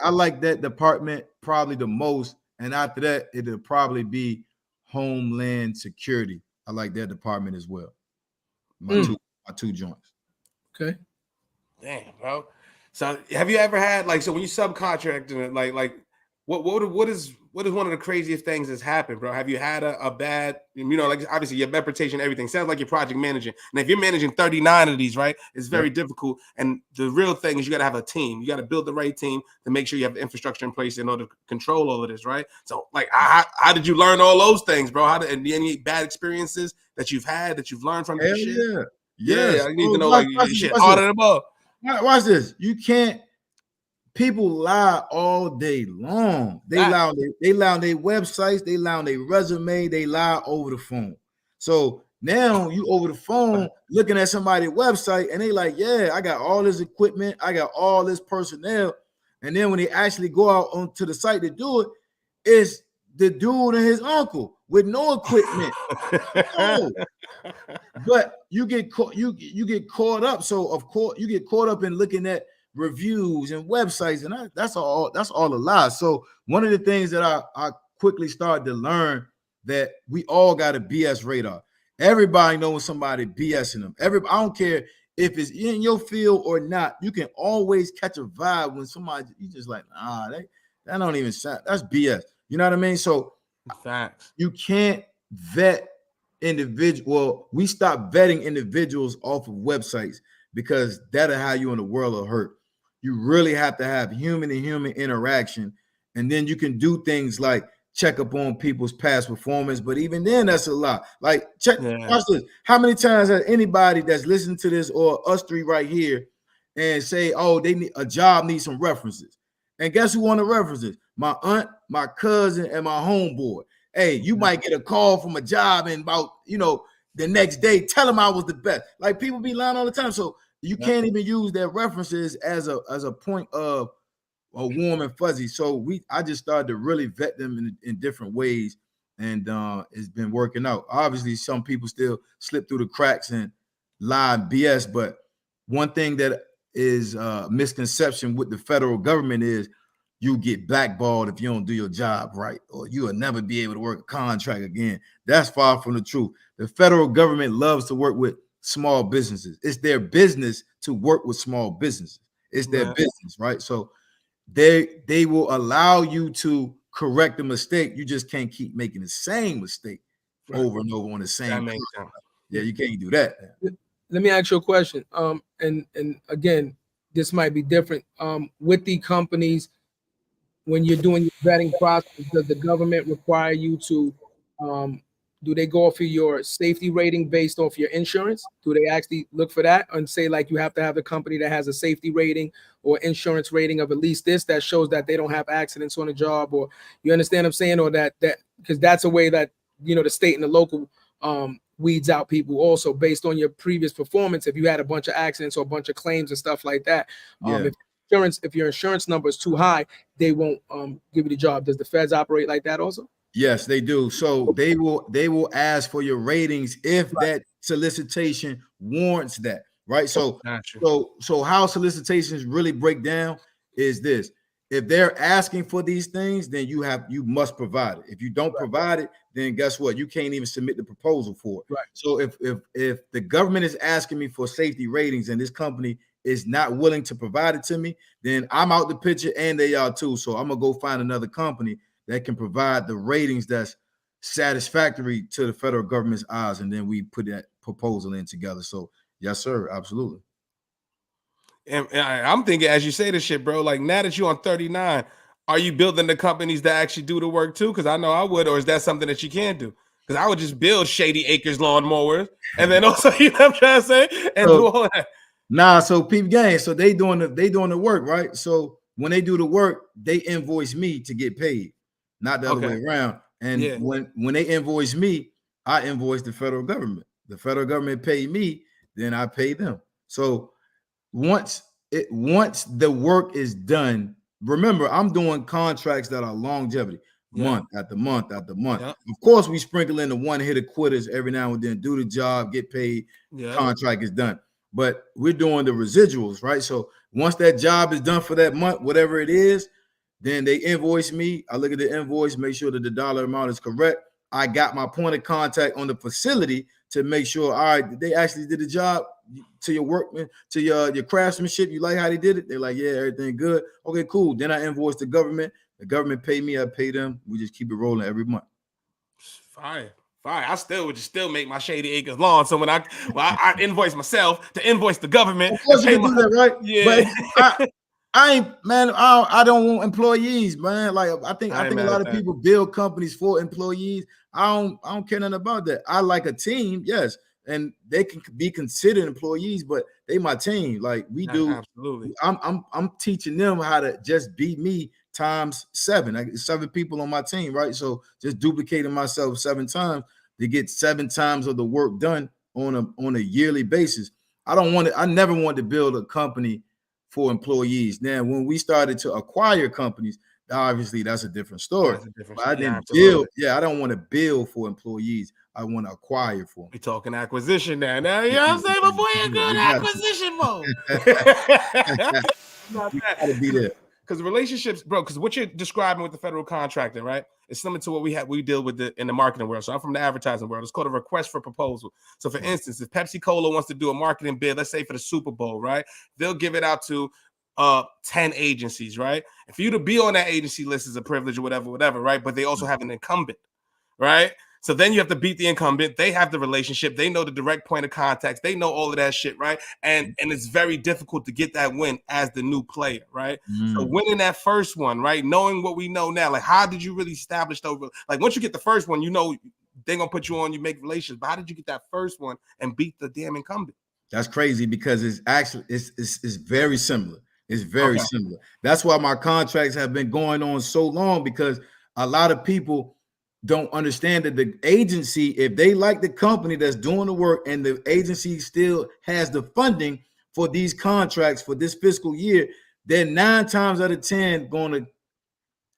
I like that department probably the most. And after that, it'll probably be Homeland Security. I like that department as well. My two joints. Okay. Damn, bro. So have you ever had like, so when you subcontracting it, like what is one of the craziest things that's happened, bro? Have you had a bad, like obviously your reputation, everything sounds like you're project managing. And if you're managing 39 of these, right, it's very difficult. And the real thing is you got to have a team. You got to build the right team to make sure you have the infrastructure in place in order to control all of this, right? So like, how did you learn all those things, bro? And any bad experiences that you've had that you've learned from this shit? Yeah. I need to know like shit all of the above. Watch this. You can't. People lie all day long. They lie on their websites. They lie on their resume. They lie over the phone. So now you over the phone looking at somebody's website and they like, yeah, I got all this equipment. I got all this personnel. And then when they actually go out onto the site to do it, it's the dude and his uncle with no equipment. But you get caught up. So of course you get caught up in looking at reviews and websites, and that's all a lie. So one of the things that I quickly started to learn that we all got a BS radar. Everybody knows somebody BSing them. I don't care if it's in your field or not. You can always catch a vibe when somebody you just like, that don't even sound. That's BS. You know what I mean? So facts. You can't vet individual. Well, we stop vetting individuals off of websites because that'll have you in the world of hurt. You really have to have human to human interaction. And then you can do things like check up on people's past performance. But even then, that's a lot. Like, watch this. How many times has anybody that's listening to this or us three right here and say, oh, they need a job, needs some references? And guess who want the references? My aunt, my cousin, and my homeboy. Hey, you might get a call from a job and about, the next day, tell them I was the best. Like, people be lying all the time. So you can't even use their references as a point of a warm and fuzzy. So I just started to really vet them in different ways, and it's been working out. Obviously, some people still slip through the cracks and lie and BS, but one thing that is a misconception with the federal government is you get blackballed if you don't do your job right, or you will never be able to work a contract again. That's far from the truth. The federal government loves to work with small businesses. It's their business to work with small businesses. It's their business, right? So they will allow you to correct a mistake. You just can't keep making the same mistake over and over on the same. That makes sense. Yeah, you can't do that. Let me ask you a question. And again, this might be different. With the companies, when you're doing your vetting process, does the government require you to do they go off of your safety rating based off your insurance? Do they actually look for that and say, like, you have to have a company that has a safety rating or insurance rating of at least this that shows that they don't have accidents on the job? Or you understand what I'm saying? Or that because that's a way that, the state and the local weeds out people also based on your previous performance. If you had a bunch of accidents or a bunch of claims and stuff like that, if your insurance number is too high, they won't give you the job. Does the feds operate like that also? Yes, they do. So they will ask for your ratings if that solicitation warrants that, right? So how solicitations really break down is this: if they're asking for these things, then you must provide it. If you don't provide it, then guess what? You can't even submit the proposal for it. Right. So if the government is asking me for safety ratings and this company is not willing to provide it to me, then I'm out the picture and they are too. So I'm gonna go find another company that can provide the ratings that's satisfactory to the federal government's eyes, and then we put that proposal in together. So yes, sir, absolutely. And I'm thinking, as you say this shit, bro, like, now that you're on 39, are you building the companies that actually do the work too? Because I know I would. Or is that something that you can do? Because I would just build Shady Acres lawnmowers, and then also, you know what I'm trying to say, and do all that. Nah, so peep gang, so they doing the work, right? So when they do the work, they invoice me to get paid, not the other way around. And when they invoice me, I invoice the federal government. The federal government pay me, then I pay them. So once the work is done, remember, I'm doing contracts that are longevity, month after month after month. Of course, we sprinkle in the one-hitter quitters every now and then, do the job, get paid, contract is done. But we're doing the residuals, right? So once that job is done for that month, whatever it is, then they invoice me. I look at the invoice, make sure that the dollar amount is correct. I got my point of contact on the facility to make sure, all right, they actually did the job to your workman, to your craftsmanship. You like how they did it? They're like, yeah, everything good. Okay, cool. Then I invoice the government. The government pay me, I pay them. We just keep it rolling every month. Fine. I would still make my Shady Acres lawn. So when I invoice myself to invoice the government, of course you can do that, right? Yeah. But I don't want employees, man. Like I think a lot of people build companies for employees. I don't care nothing about that. I like a team, yes, and they can be considered employees, but they my team. Like we do. Absolutely. I'm teaching them how to just be me times 7. I get 7 people on my team, right? So just duplicating myself 7 times to get 7 times of the work done on a yearly basis. I never wanted to build a company for employees. Now, when we started to acquire companies, obviously that's a different story. I didn't build. Yeah, I don't want to build for employees. I want to acquire for them. We're talking acquisition now. You know what I'm saying? Before you're good acquisition mode. You gotta be there. Because relationships, bro, because what you're describing with the federal contracting, right? It's similar to what we deal with in the marketing world. So I'm from the advertising world. It's called a request for proposal. So for instance, if Pepsi Cola wants to do a marketing bid, let's say for the Super Bowl, right? They'll give it out to 10 agencies, right? And for you to be on that agency list is a privilege or whatever, right? But they also have an incumbent, right? So then you have to beat the incumbent. They have the relationship. They know the direct point of contacts. They know all of that shit, right? And it's very difficult to get that win as the new player, right? So winning that first one, right? Knowing what we know now, like how did you really establish over? Like once you get the first one, you know they're gonna put you on. You make relations. But how did you get that first one and beat the damn incumbent? That's crazy because it's actually it's very similar. It's very similar. That's why my contracts have been going on so long, because a lot of people don't understand that the agency, if they like the company that's doing the work and the agency still has the funding for these contracts for this fiscal year, they're 9 times out of 10 going to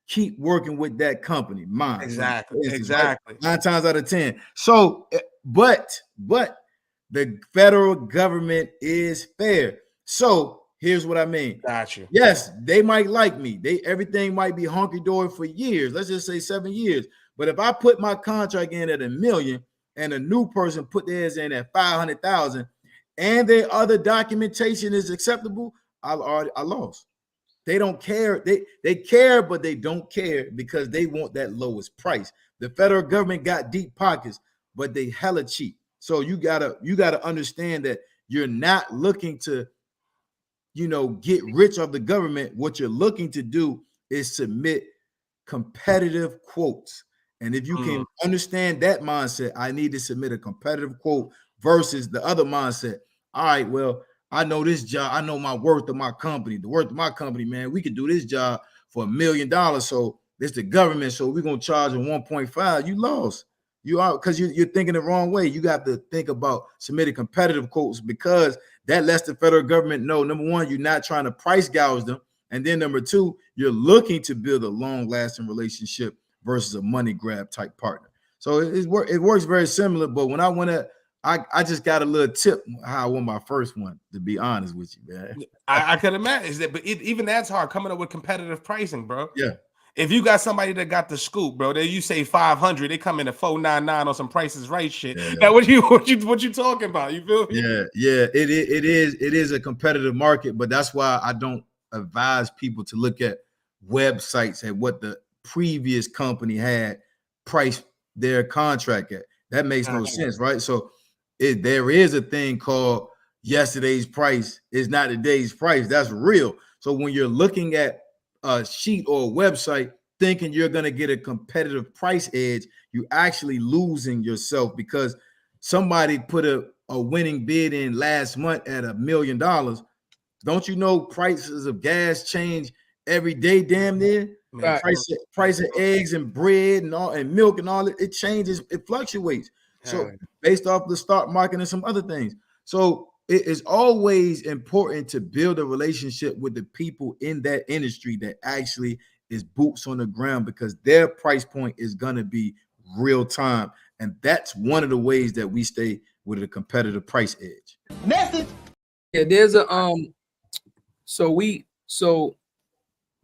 keep working with that company. Mine. Exactly. Instance, Exactly. Right? 9 times out of 10. So, but the federal government is fair. So here's what I mean. Got you. Yes, they might like me. Everything might be hunky-dory for years. Let's just say 7 years. But if I put my contract in at $1 million and a new person put theirs in at 500,000 and their other documentation is acceptable, I lost. They don't care. They care, but they don't care because they want that lowest price. The federal government got deep pockets, but they hella cheap. So you gotta understand that you're not looking to, get rich off the government. What you're looking to do is submit competitive quotes. And if you can understand that mindset, I need to submit a competitive quote versus the other mindset. All right, well, I know this job. I know my worth of my company. The worth of my company, man, we could do this job for $1 million. So it's the government. So we're going to charge them 1.5. You lost. You are, because you're thinking the wrong way. You got to think about submitting competitive quotes, because that lets the federal government know, number one, you're not trying to price gouge them. And then number two, you're looking to build a long-lasting relationship versus a money grab type partner. So it works very similar. But when I went at, I just got a little tip how I won my first one, to be honest with you, man. I could imagine that, but even that's hard coming up with competitive pricing, bro. Yeah. If you got somebody that got the scoop, bro, that you say 500, they come in at 499 on some Prices Right shit. Yeah. Now, what you talking about? You feel me? Yeah. It is a competitive market, but that's why I don't advise people to look at websites at what the previous company had priced their contract at. That makes no sense, right? So there is a thing called yesterday's price is not today's price. That's real. So when you're looking at a sheet or a website thinking you're going to get a competitive price edge, you're actually losing yourself, because somebody put a winning bid in last month at $1 million. Don't you know prices of gas change every day, damn near? Right. Price of eggs and bread and all and milk and all it changes, it fluctuates. So based off the stock market and some other things. So it is always important to build a relationship with the people in that industry that actually is boots on the ground, because their price point is going to be real time. And that's one of the ways that we stay with a competitive price edge. Message. Yeah, there's a so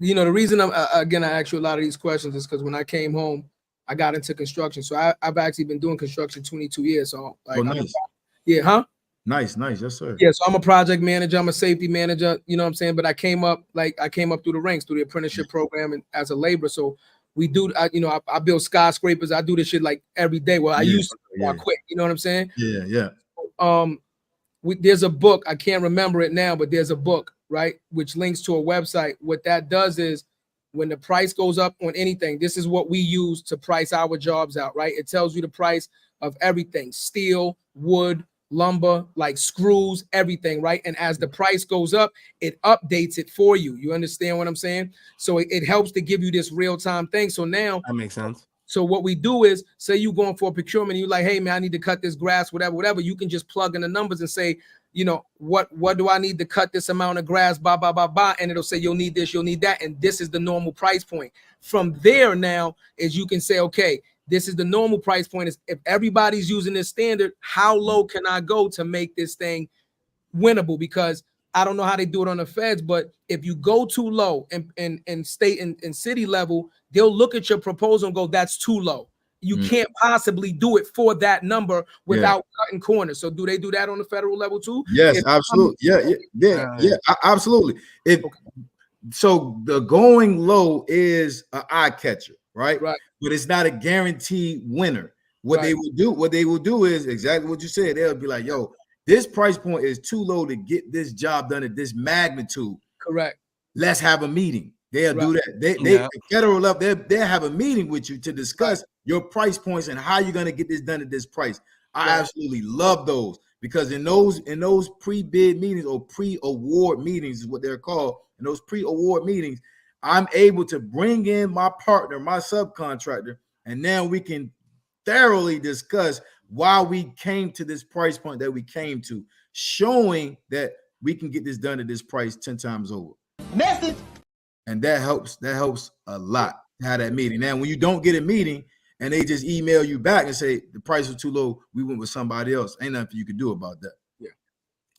the reason I ask you a lot of these questions is because when I came home, I got into construction. So I've actually been doing construction 22 years. So like, nice. Nice. Yes, sir. Yeah. So I'm a project manager. I'm a safety manager. You know what I'm saying? But I came up through the ranks, through the apprenticeship program, and as a laborer. So we do, I build skyscrapers. I do this shit like every day. Well, I used to, I quit. You know what I'm saying? Yeah. There's a book. I can't remember it now, but there's a book, right, which links to a website. What that does is, when the price goes up on anything, this is what we use to price our jobs out, right? It tells you the price of everything: steel, wood, lumber, like screws, everything, right? And as the price goes up, it updates it for you. You understand what I'm saying? So it helps to give you this real-time thing. So now that makes sense. So what we do is, say you going for a procurement and you're like, hey man, I need to cut this grass, whatever. You can just plug in the numbers and say, what do I need to cut this amount of grass, blah, and it'll say you'll need this, you'll need that, and this is the normal price point. From there now is you can say, okay, this is the normal price point. Is if everybody's using this standard, how low can I go to make this thing winnable? Because I don't know how they do it on the feds, but if you go too low in state and city level, they'll look at your proposal and go, that's too low. You can't possibly do it for that number without cutting corners. So do they do that on the federal level too? Yes, absolutely. Yeah, absolutely. So the going low is an eye catcher, right? But it's not a guaranteed winner. What they will do is exactly what you said. They'll be like, yo, this price point is too low to get this job done at this magnitude. Correct. Let's have a meeting. They'll do that. They federal level, they'll have a meeting with you to discuss your price points and how you're gonna get this done at this price. I absolutely love those, because in those pre-bid meetings or pre-award meetings is what they're called. In those pre-award meetings, I'm able to bring in my partner, my subcontractor, and now we can thoroughly discuss why we came to this price point that we came to, showing that we can get this done at this price 10 times over. Message. And that helps a lot to have that meeting. Now, when you don't get a meeting and they just email you back and say the price was too low, we went with somebody else, ain't nothing you can do about that. Yeah.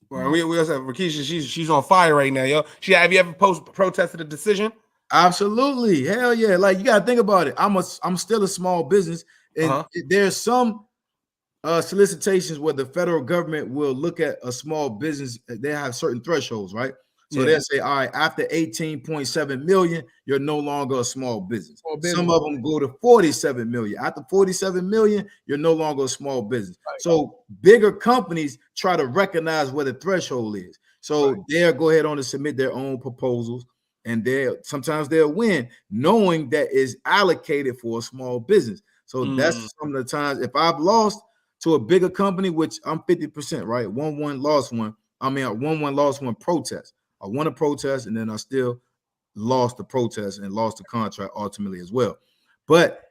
Well, we also have Rakisha. She's on fire right now, yo. Have you ever protested a decision? Absolutely. Hell yeah. Like, you gotta think about it. I'm still a small business, and there's some solicitations where the federal government will look at a small business. They have certain thresholds, right? So they'll say, all right, after 18.7 million, you're no longer a small business. Some of them go to 47 million. After 47 million, you're no longer a small business. Right. So bigger companies try to recognize where the threshold is. So they'll go ahead on to submit their own proposals, and sometimes they'll win, knowing that is allocated for a small business. So that's some of the times if I've lost to a bigger company, which I'm 50%, right? 1-1 lost one. I mean, 1-1 lost one protest. I won a protest, and then I still lost the protest and lost the contract ultimately as well. But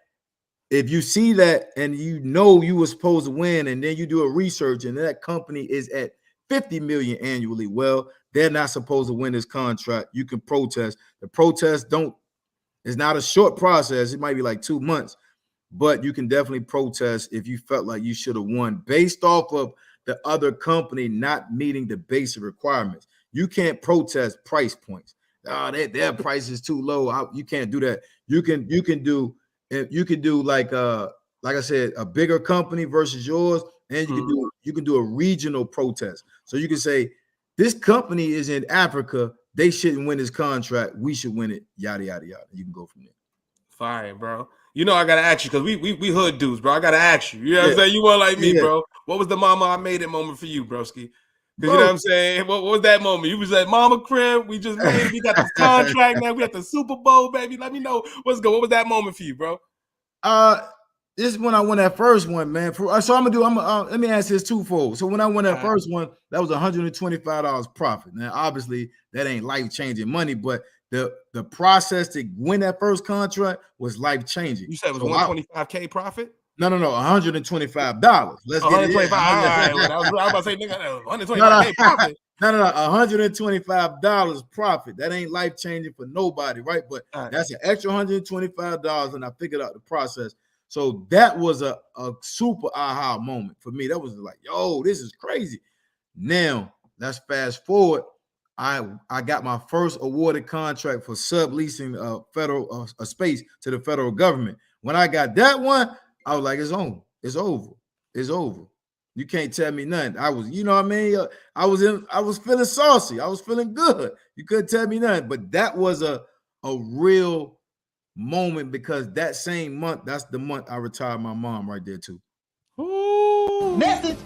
if you see that and you know you were supposed to win, and then you do a research and that company is at 50 million annually, well, they're not supposed to win this contract. You can protest. The protest it's not a short process. It might be like 2 months, but you can definitely protest if you felt like you should have won based off of the other company not meeting the basic requirements. You can't protest price points. Their price is too low. You can't do that. You can do like I said, a bigger company versus yours, and you can do a regional protest. So you can say, this company is in Africa. They shouldn't win this contract. We should win it. Yada yada yada. You can go from there. Fine, bro. You know I gotta ask you, because we hood dudes, bro. I gotta ask you. You know what I'm saying? You weren't like me, bro. What was the mama I made it moment for you, broski? Because you know what I'm saying? What was that moment? You was at mama crib. We just made. We got this contract now. We got the Super Bowl, baby. Let me know what's good. What was that moment for you, bro? This is when I won that first one, man. So let me answer this twofold. So when I won that first one, that was $125 profit. Now, obviously, that ain't life-changing money, but the process to win that first contract was life-changing. You said it was $125K profit? No, $125. Let's get it. $125. I was about to say, nigga, $125K profit. No, $125 profit. That ain't life-changing for nobody, right? But that's an extra $125, and I figured out the process. So that was a super aha moment for me. That was like, yo, this is crazy. Now, let's fast forward. I got my first awarded contract for subleasing federal space to the federal government. When I got that one, I was like, it's on. It's over. It's over. You can't tell me nothing. I was, you know what I mean? I was feeling saucy. I was feeling good. You couldn't tell me nothing. But that was a real moment, because that same month, that's the month I retired my mom right there too. Ooh. Message.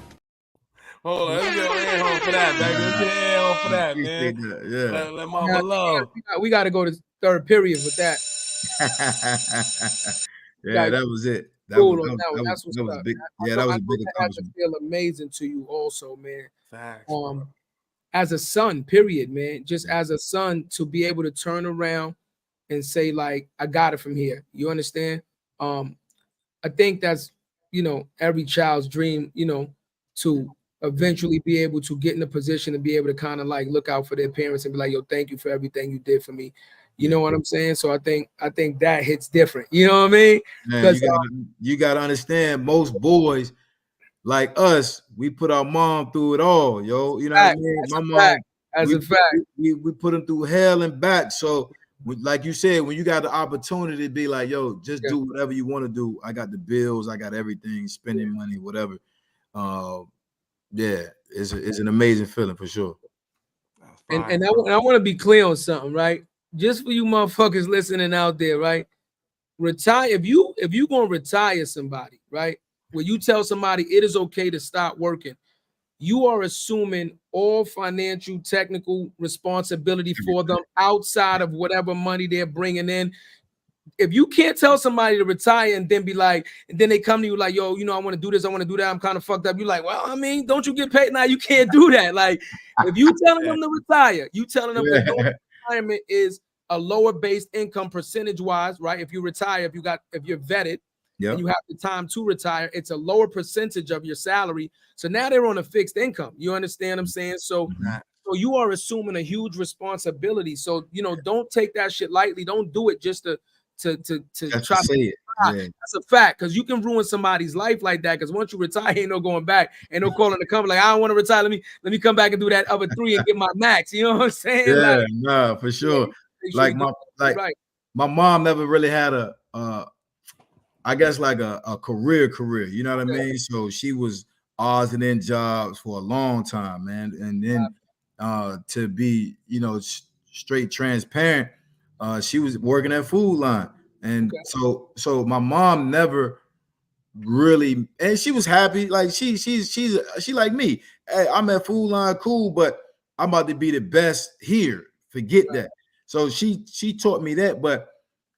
Hold on, let's get air home for that, baby. Let's get air home for that, man. Yeah. Let mama love. We got to go to third period with that. Yeah, that was it. That was a big. Yeah, that was a big accomplishment. Feel amazing to you, also, man. Facts. As a son, period, man. Just as a son, to be able to turn around and say, like, I got it from here. You understand? I think that's, every child's dream, to eventually be able to get in a position and be able to kind of like look out for their parents and be like, yo, thank you for everything you did for me. You know what I'm saying? So I think that hits different. You know what I mean? Man, you gotta understand, most boys like us, we put our mom through it all, yo. You know what I mean? My mom, as a fact, we put them through hell and back. So like you said, when you got the opportunity to be like, yo, just do whatever you want to do. I got the bills, I got everything, spending money, whatever. It's an amazing feeling for sure. And I want to be clear on something, right? Just for you motherfuckers listening out there, right? Retire. If you gonna retire somebody, right? when you tell somebody it is okay to stop working, you are assuming all financial, technical responsibility for them outside of whatever money they're bringing in. If you can't tell somebody to retire and then be like, and then they come to you like, yo, I want to do this, I want to do that, I'm kind of fucked up. You're like, well, I mean, don't you get paid? Now you can't do that. Like, if you telling them to retire, you telling them that retirement is a lower base income percentage wise, right? If you retire, if you're vetted, and you have the time to retire, it's a lower percentage of your salary. So now they're on a fixed income. You understand what I'm saying? So, so you are assuming a huge responsibility. So, don't take that shit lightly. Don't do it just to try to say it. That's a fact, because you can ruin somebody's life like that. Because once you retire, ain't no going back, ain't no calling the company like, I don't want to retire. Let me come back and do that other 3 and get my max. You know what I'm saying? Yeah, like, no, for sure. Like my mom never really had I guess like a career, you know what I mean? So she was odds and end jobs for a long time, man. And then to be, straight transparent, she was working at Food Line. And so my mom never really, and she was happy. Like she like me. Hey, I'm at Food Line, cool, but I'm about to be the best here. Forget that. So she taught me that, but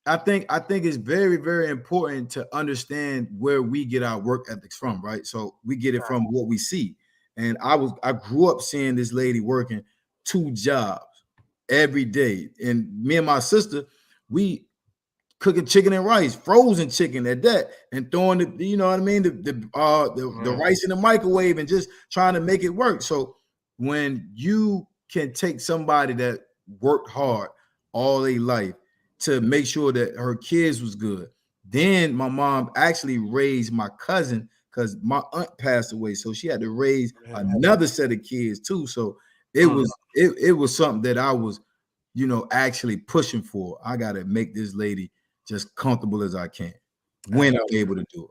I think it's very, very important to understand where we get our work ethics from, right? So we get it from what we see. And I grew up seeing this lady working 2 jobs every day. And me and my sister, we cooking chicken and rice, frozen chicken at that, and throwing the, you know what I mean, the rice in the microwave and just trying to make it work. So when you can take somebody that worked hard all their life to make sure that her kids was good. Then my mom actually raised my cousin because my aunt passed away. So she had to raise another set of kids too. So it was something that I was, actually pushing for. I got to make this lady just comfortable as I can when I'm able to do it.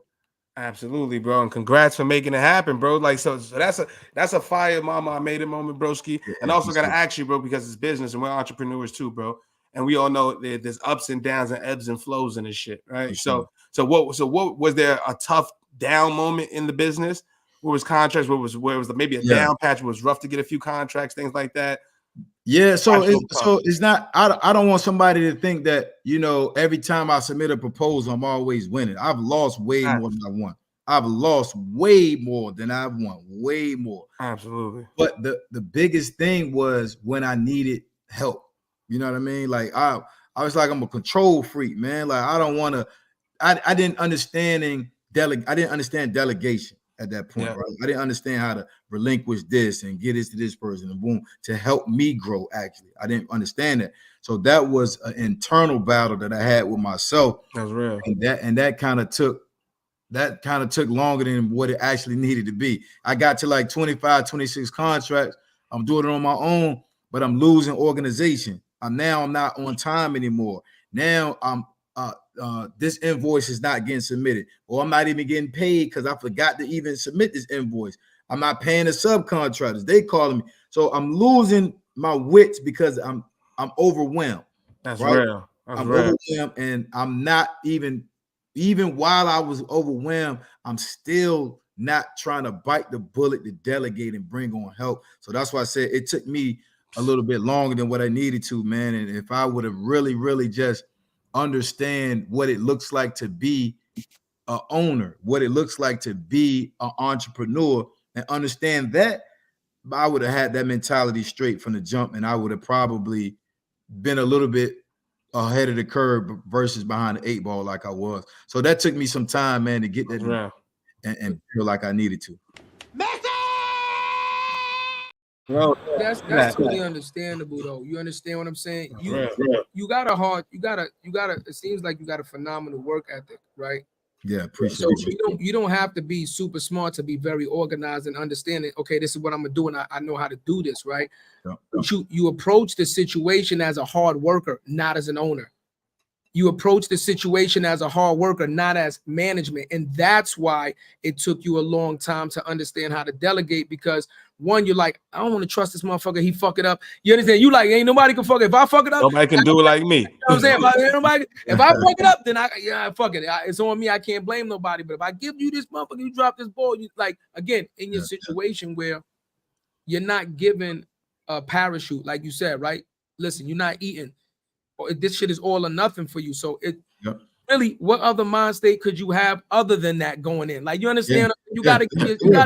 Absolutely, bro. And congrats for making it happen, bro. Like, so that's a fire mama I made it moment, broski. And also got to ask you, bro, because it's business and we're entrepreneurs too, bro. And we all know there's ups and downs and ebbs and flows in this shit, right? So what was there a tough down moment in the business? Where was contracts? Where was maybe a down patch? It was rough to get a few contracts, things like that. Yeah, so it's not. I don't want somebody to think that every time I submit a proposal, I'm always winning. I've lost way more than I won. I've lost way more than I've won. Way more. Absolutely. But the biggest thing was when I needed help. You know what I mean? Like I was like, I'm a control freak, man. Like I don't want to. I didn't understand delegation at that point, right? I didn't understand how to relinquish this and get this to this person and boom to help me grow. Actually, I didn't understand that. So that was an internal battle that I had with myself. That's real. And that kind of took longer than what it actually needed to be. I got to like 25, 26 contracts. I'm doing it on my own, but I'm losing organization. I'm not on time anymore. Now I'm this invoice is not getting submitted, or I'm not even getting paid because I forgot to even submit this invoice. I'm not paying the subcontractors. They calling me. So I'm losing my wits because I'm overwhelmed. That's right? real. I'm overwhelmed, and I'm not even while I was overwhelmed, I'm still not trying to bite the bullet to delegate and bring on help. So that's why I said it took me a little bit longer than what I needed to, man. And if I would have really, really just understand what it looks like to be an owner, what it looks like to be an entrepreneur, and understand that, I would have had that mentality straight from the jump, and I would have probably been a little bit ahead of the curve versus behind the 8 ball like I was. So that took me some time, man, to get that and feel like I needed to. Bro, that's totally understandable though. You understand what I'm saying? You got it seems like you got a phenomenal work ethic, right? Yeah, appreciate it. You don't have to be super smart to be very organized and understanding, okay, this is what I'm gonna do, and I know how to do this, right? But you approach the situation as a hard worker, not as an owner. You approach the situation as a hard worker, not as management. And that's why it took you a long time to understand how to delegate, because one, you're like, I don't want to trust this motherfucker. He fuck it up. You understand? You like, ain't nobody can fuck it. If I fuck it up, nobody can do it like me. You know what I'm saying? If I fuck it up, then fuck it. It's on me. I can't blame nobody. But if I give you this motherfucker, you drop this ball, you like, again, in your situation where you're not given a parachute, like you said, right? Listen, you're not eating. This shit is all or nothing for you. So really, what other mind state could you have other than that going in? Like, you understand? You gotta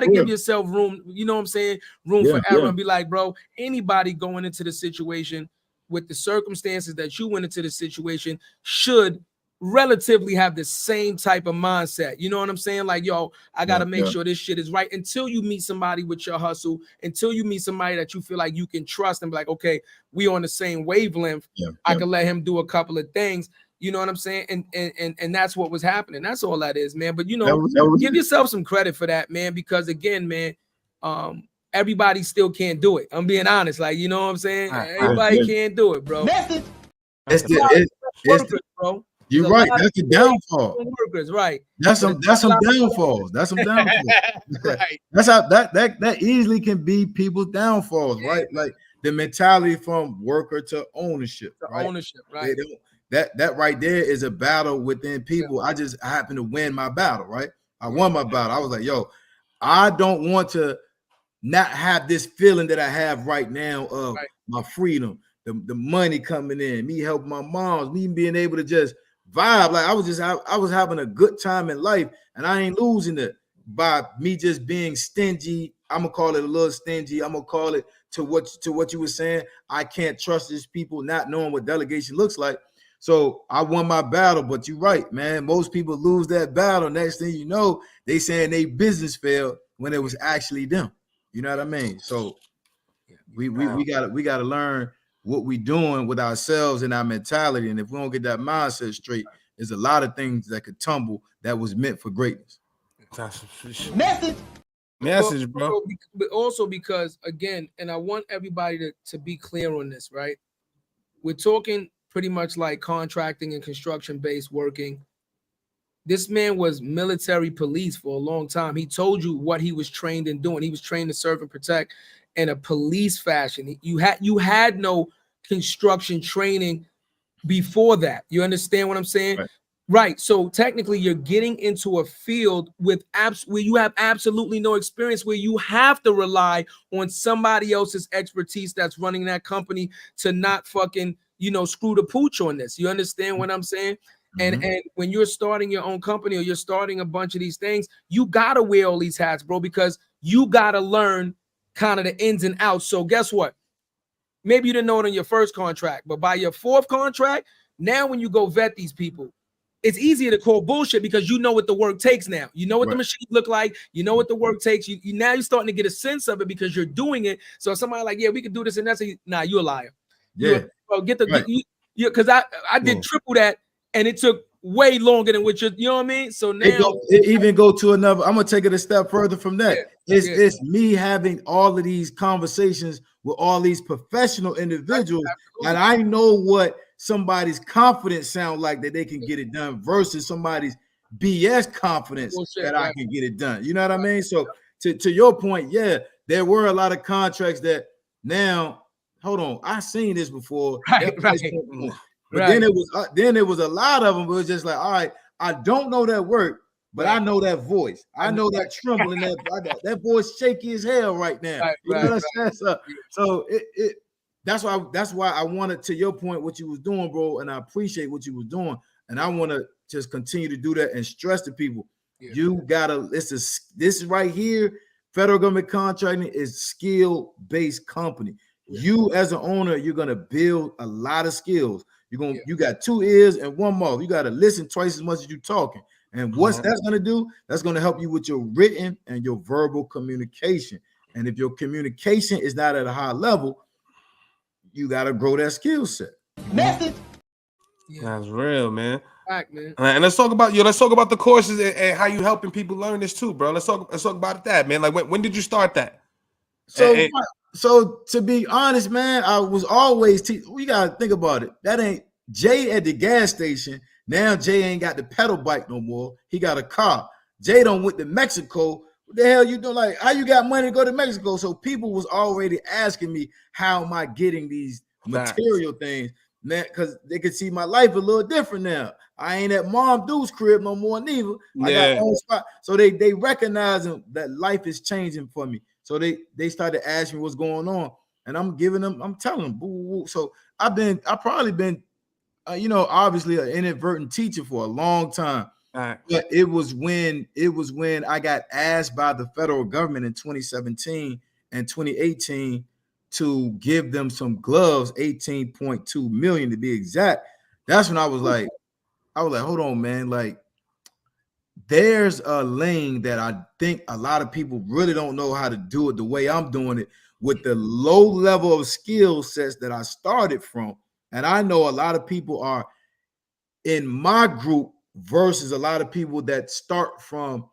give yourself room. You know what I'm saying? Room for error and be like, bro. Anybody going into the situation with the circumstances that you went into the situation should relatively have the same type of mindset. You know what I'm saying? Like, yo, I got to make sure this shit is right until you meet somebody with your hustle, until you meet somebody that you feel like you can trust and be like, okay, we on the same wavelength. I can let him do a couple of things. You know what I'm saying? And that's what was happening. That's all that is, man. But, you know, give yourself some credit for that, man, because again, man, everybody still can't do it. I'm being honest. Like, you know what I'm saying? Everybody can't do it, bro. Bro. You're right. That's the downfall. Workers, right? That's some downfalls. That's some downfalls. Right. That's how that easily can be people's downfalls, right? Like the mentality from worker to ownership. Right? Ownership, right? That right there is a battle within people. I happen to win my battle, right? I won my battle. I was like, yo, I don't want to not have this feeling that I have right now of my freedom, the money coming in, me helping my moms, me being able to just vibe. Like I was having a good time in life, and I ain't losing it by me just being stingy. I'm gonna call it a little stingy. I'm gonna call it to what you were saying. I can't trust these people, not knowing what delegation looks like. So I won my battle, but you're right, man. Most people lose that battle. Next thing you know, they saying they business failed when it was actually them. You know what I mean? So we gotta learn what we doing with ourselves and our mentality. And if we don't get that mindset straight, there's a lot of things that could tumble that was meant for greatness. Message, bro. But also because, again, and I want everybody to be clear on this, right? We're talking pretty much like contracting and construction-based working. This man was military police for a long time. He told you what he was trained in doing. He was trained to serve and protect in a police fashion. You had no construction training before that. You understand what I'm saying? Right. So technically you're getting into a field with where you have absolutely no experience, where you have to rely on somebody else's expertise that's running that company to not fucking, screw the pooch on this. You understand what I'm saying? And when you're starting your own company or you're starting a bunch of these things, you gotta wear all these hats, bro, because you gotta learn kind of the ins and outs. So guess what? Maybe you didn't know it on your first contract, but by your fourth contract, now when you go vet these people, it's easier to call bullshit because you know what the work takes now. You know what the machines look like. You know what the work takes. Now you're starting to get a sense of it because you're doing it. So somebody like, yeah, we can do this and that's nah, you're a liar. Because I did triple that. And it took way longer than what you know what I mean? So now it even go to another. I'm gonna take it a step further from that. It's me having all of these conversations with all these professional individuals, and I know what somebody's confidence sound like that they can get it done versus somebody's BS confidence that I can get it done. You know what I mean? So to your point, yeah, there were a lot of contracts that now, hold on, I've seen this before. But then it was a lot of them. But it was just like, all right, I don't know that work, but I know that voice. I know that trembling. That voice shaky as hell right now. You know what I'm saying? So that's why I wanted, to your point, what you was doing, bro, and I appreciate what you was doing, and I want to just continue to do that and stress to people. You gotta. This right here, federal government contracting is skill-based company. You as an owner, you're gonna build a lot of skills. You got 2 ears and 1 mouth. You got to listen twice as much as you're talking. And what's that's going to do? That's going to help you with your written and your verbal communication. And if your communication is not at a high level, you got to grow that skill set. Message. That's real, man. Fact, man. And let's talk about the courses and how you helping people learn this too, bro. Let's talk about that, man. Like when did you start that? So to be honest, man, I was always we gotta think about it. That ain't Jay at the gas station. Now Jay ain't got the pedal bike no more. He got a car. Jay done went to Mexico. what the hell you doing? Like, how you got money to go to Mexico? So people was already asking me, how am I getting these material things? Man, because they could see my life a little different now. I ain't at Mom Dude's crib no more, neither. I got my own spot. So they recognizing that life is changing for me. So they started asking me what's going on. And I'm telling them, boo, boo. So I've probably been, obviously an inadvertent teacher for a long time. But it was when I got asked by the federal government in 2017 and 2018 to give them some gloves, 18.2 million to be exact. That's when I was like, hold on, man. Like, there's a lane that I think a lot of people really don't know how to do it the way I'm doing it, with the low level of skill sets that I started from. And I know a lot of people are in my group versus a lot of people that start from,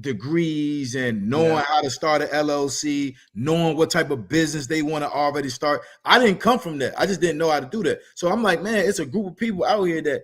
degrees and knowing how to start an LLC, knowing what type of business they want to already start. I didn't come from that. I just didn't know how to do that. So I'm like, man, it's a group of people out here that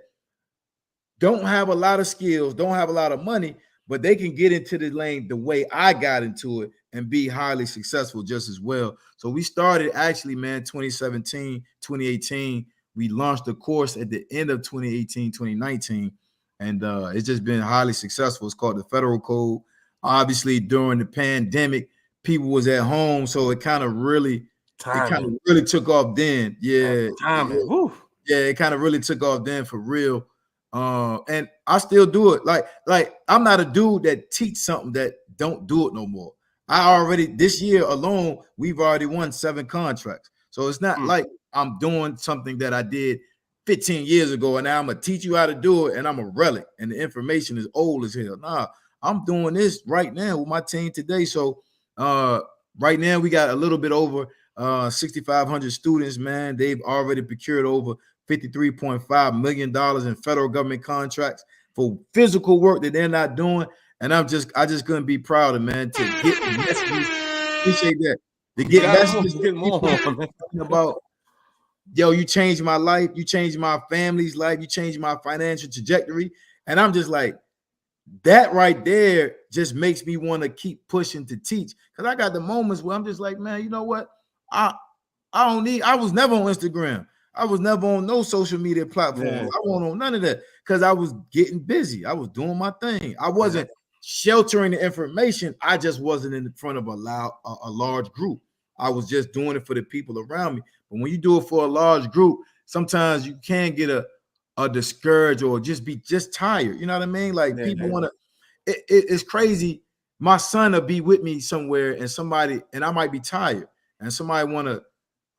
don't have a lot of skills, don't have a lot of money, but they can get into the lane the way I got into it and be highly successful just as well. So we started actually, man, 2017, 2018. We launched the course at the end of 2018, 2019. And it's just been highly successful. It's called the Federal Code. Obviously, during the pandemic, people was at home, so it kind of really took off then. Yeah, it kind of really took off then for real. And I still do it. Like I'm not a dude that teach something that don't do it no more. This year alone, we've already won 7 contracts. So it's not like I'm doing something that I did 15 years ago, and now I'm gonna teach you how to do it, and I'm a relic, and the information is old as hell. Nah, I'm doing this right now with my team today. So right now we got a little bit over 6,500 students, man. They've already procured over $53.5 million in federal government contracts for physical work that they're not doing. And I just couldn't be prouder, man, to get messages. Appreciate that. To get messages about, yo, you changed my life, you changed my family's life, you changed my financial trajectory. And I'm just like, that right there just makes me want to keep pushing to teach. Because I got the moments where I'm just like, man, you know what? I was never on Instagram. I was never on no social media platforms. I wasn't on none of that because I was getting busy. I was doing my thing. I wasn't sheltering the information. I just wasn't in front of a large group. I was just doing it for the people around me. But when you do it for a large group, sometimes you can get a discouraged or just tired. You know what I mean? Like people want to. It's crazy. My son will be with me somewhere, and I might be tired, and somebody want to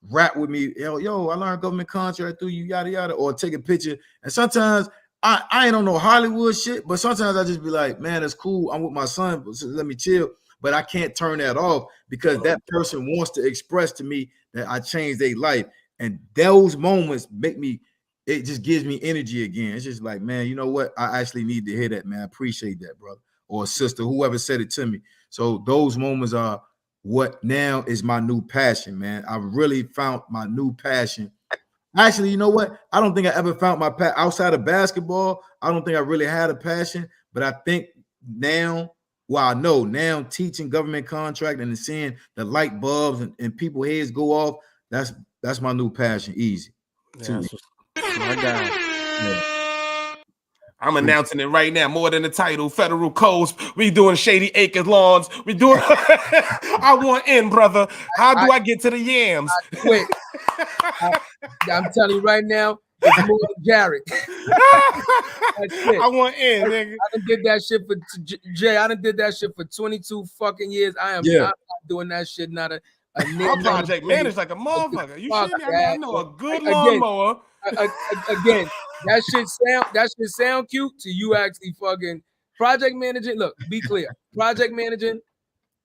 rap with me. Yo, I learned government contract through you, yada yada, or take a picture. And sometimes I ain't on no Hollywood shit, but sometimes I just be like, man, it's cool. I'm with my son, so let me chill. But I can't turn that off because that person wants to express to me that I changed their life. And those moments it just gives me energy again. It's just like, man, you know what? I actually need to hear that, man. I appreciate that, brother or sister, whoever said it to me. So those moments are what now is my new passion, man. I really found my new passion. Actually, you know what? I don't think I ever found my passion outside of basketball. I don't think I really had a passion, but I think now, I know now teaching government contract and seeing the light bulbs and people heads go off, that's my new passion. Easy. My God. I'm announcing it right now. More than the title, federal codes. We doing Shady Acres lawns. We doing. I want in, brother. How do I get to the yams? I'm telling you right now, it's more than Jarrett. I want in, nigga. I done did that shit for Jay. I done did that shit for 22 fucking years. I'm not doing that shit. Not a my project managed like a motherfucker. You see me? I know a good lawnmower. Again, that shit sound cute to you actually fucking project managing. Look, be clear. Project managing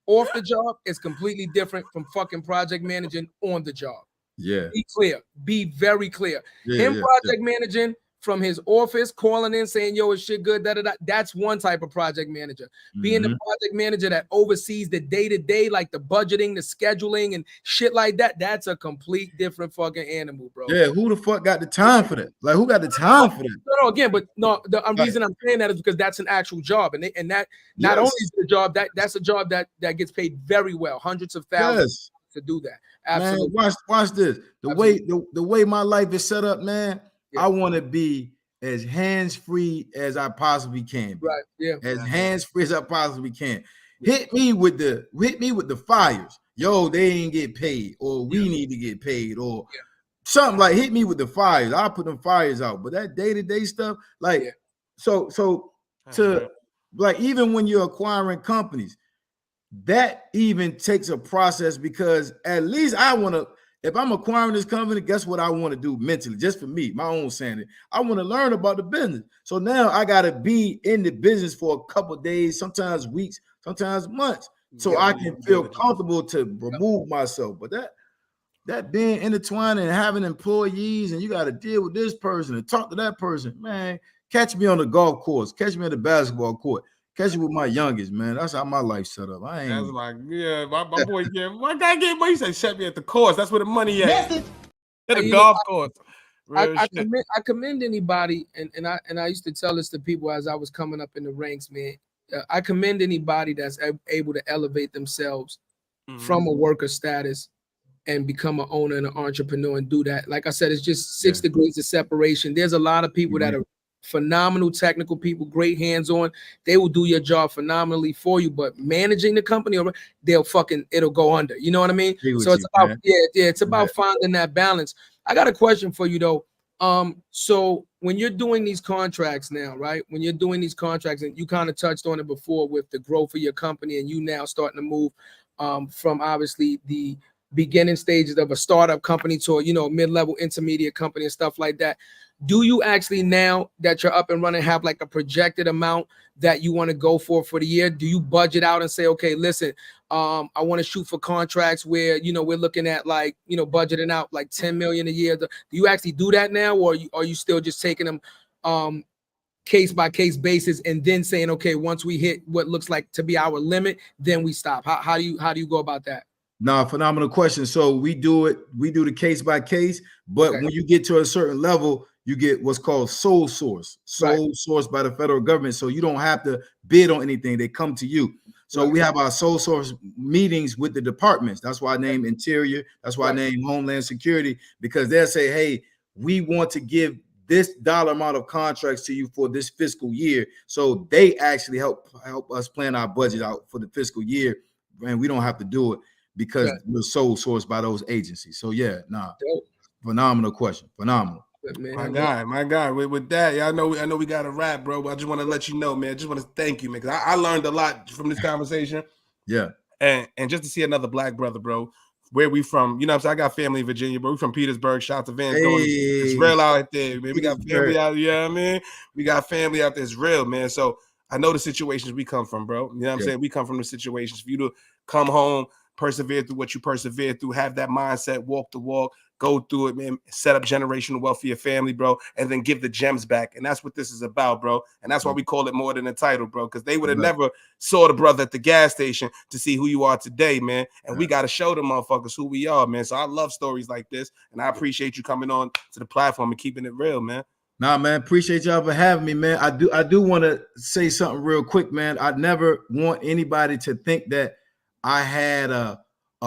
off the job is completely different from fucking project managing on the job. Yeah. Be clear. Be very clear. Project managing from his office, calling in saying, yo, is shit good? That's one type of project manager. Being the project manager that oversees the day-to-day, like the budgeting, the scheduling, and shit like that, that's a complete different fucking animal, bro. Yeah, who the fuck got the time for that? Like, who got the time for that? No, again, but no, the reason I'm saying that is because that's an actual job, and that not only is the job, that's a job that gets paid very well, hundreds of thousands to do that. Absolutely. Man, watch this. The way my life is set up, man. I want to be as hands-free as I possibly can be. Right. Yeah. As hands-free as I possibly can. Hit me with the fires. Yo, they ain't get paid, or we need to get paid, or something like hit me with the fires. I'll put them fires out. But that day-to-day stuff, like so to like even when you're acquiring companies, that even takes a process, because at least I want to, if I'm acquiring this company, guess what I want to do mentally, just for me, my own sanity. I want to learn about the business. So now I got to be in the business for a couple of days, sometimes weeks, sometimes months, so I can feel comfortable to remove myself. But that being intertwined and having employees, and you got to deal with this person and talk to that person, man, catch me on the golf course, catch me on the basketball court. Catch it with my youngest, man. That's how my life set up. I ain't. That's like, my boy, my guy get money. He said, set me at the course. That's where the money at. At the golf course. I commend anybody, and I used to tell this to people as I was coming up in the ranks, man. I commend anybody that's able to elevate themselves from a worker status and become an owner and an entrepreneur and do that. Like I said, it's just 6 degrees of separation. There's a lot of people that are phenomenal technical people, great hands-on. They will do your job phenomenally for you, but managing the company, it'll go under. You know what I mean? So it's about it's about finding that balance. I got a question for you though. So when you're doing these contracts now, right? When you're doing these contracts, and you kind of touched on it before with the growth of your company, and you now starting to move from obviously the beginning stages of a startup company to a mid-level intermediate company and stuff like that. Do you actually, now that you're up and running, have like a projected amount that you want to go for the year? Do you budget out and say, okay, listen, I want to shoot for contracts where, we're looking at like, budgeting out like 10 million a year. Do you actually do that now? Or are you still just taking them case by case basis and then saying, okay, once we hit what looks like to be our limit, then we stop? How do you go about that? No, phenomenal question. So we do the case by case, but when you get to a certain level, you get what's called sole source by the federal government. So you don't have to bid on anything. They come to you. So we have our sole source meetings with the departments. That's why I name Interior. That's why I name Homeland Security, because they'll say, hey, we want to give this dollar amount of contracts to you for this fiscal year. So they actually help us plan our budget out for the fiscal year. And we don't have to do it because we're sole sourced by those agencies. So phenomenal question. Phenomenal. Man, my guy. With that, I know we got a wrap, bro. But I just want to let you know, man. I just want to thank you, man, because I learned a lot from this conversation. Yeah, and just to see another black brother, bro. Where we from? You know what I'm saying? I got family in Virginia, but we from Petersburg. Shout out to Vance. It's real out there, man. We got family out. You know what I mean? We got family out there. It's real, man. So I know the situations we come from, bro. You know what I'm saying? We come from the situations. For you to come home, persevere through what you persevere through, have that mindset, walk the walk, go through it, man, set up generational wealth for your family, bro, and then give the gems back. And that's what this is about, bro. And that's why we call it more than a title, bro, because they would have never saw the brother at the gas station to see who you are today, man. And we got to show them motherfuckers who we are, man. So I love stories like this, and I appreciate you coming on to the platform and keeping it real, man. Nah, man, appreciate y'all for having me, man. I do want to say something real quick, man. I never want anybody to think that I had a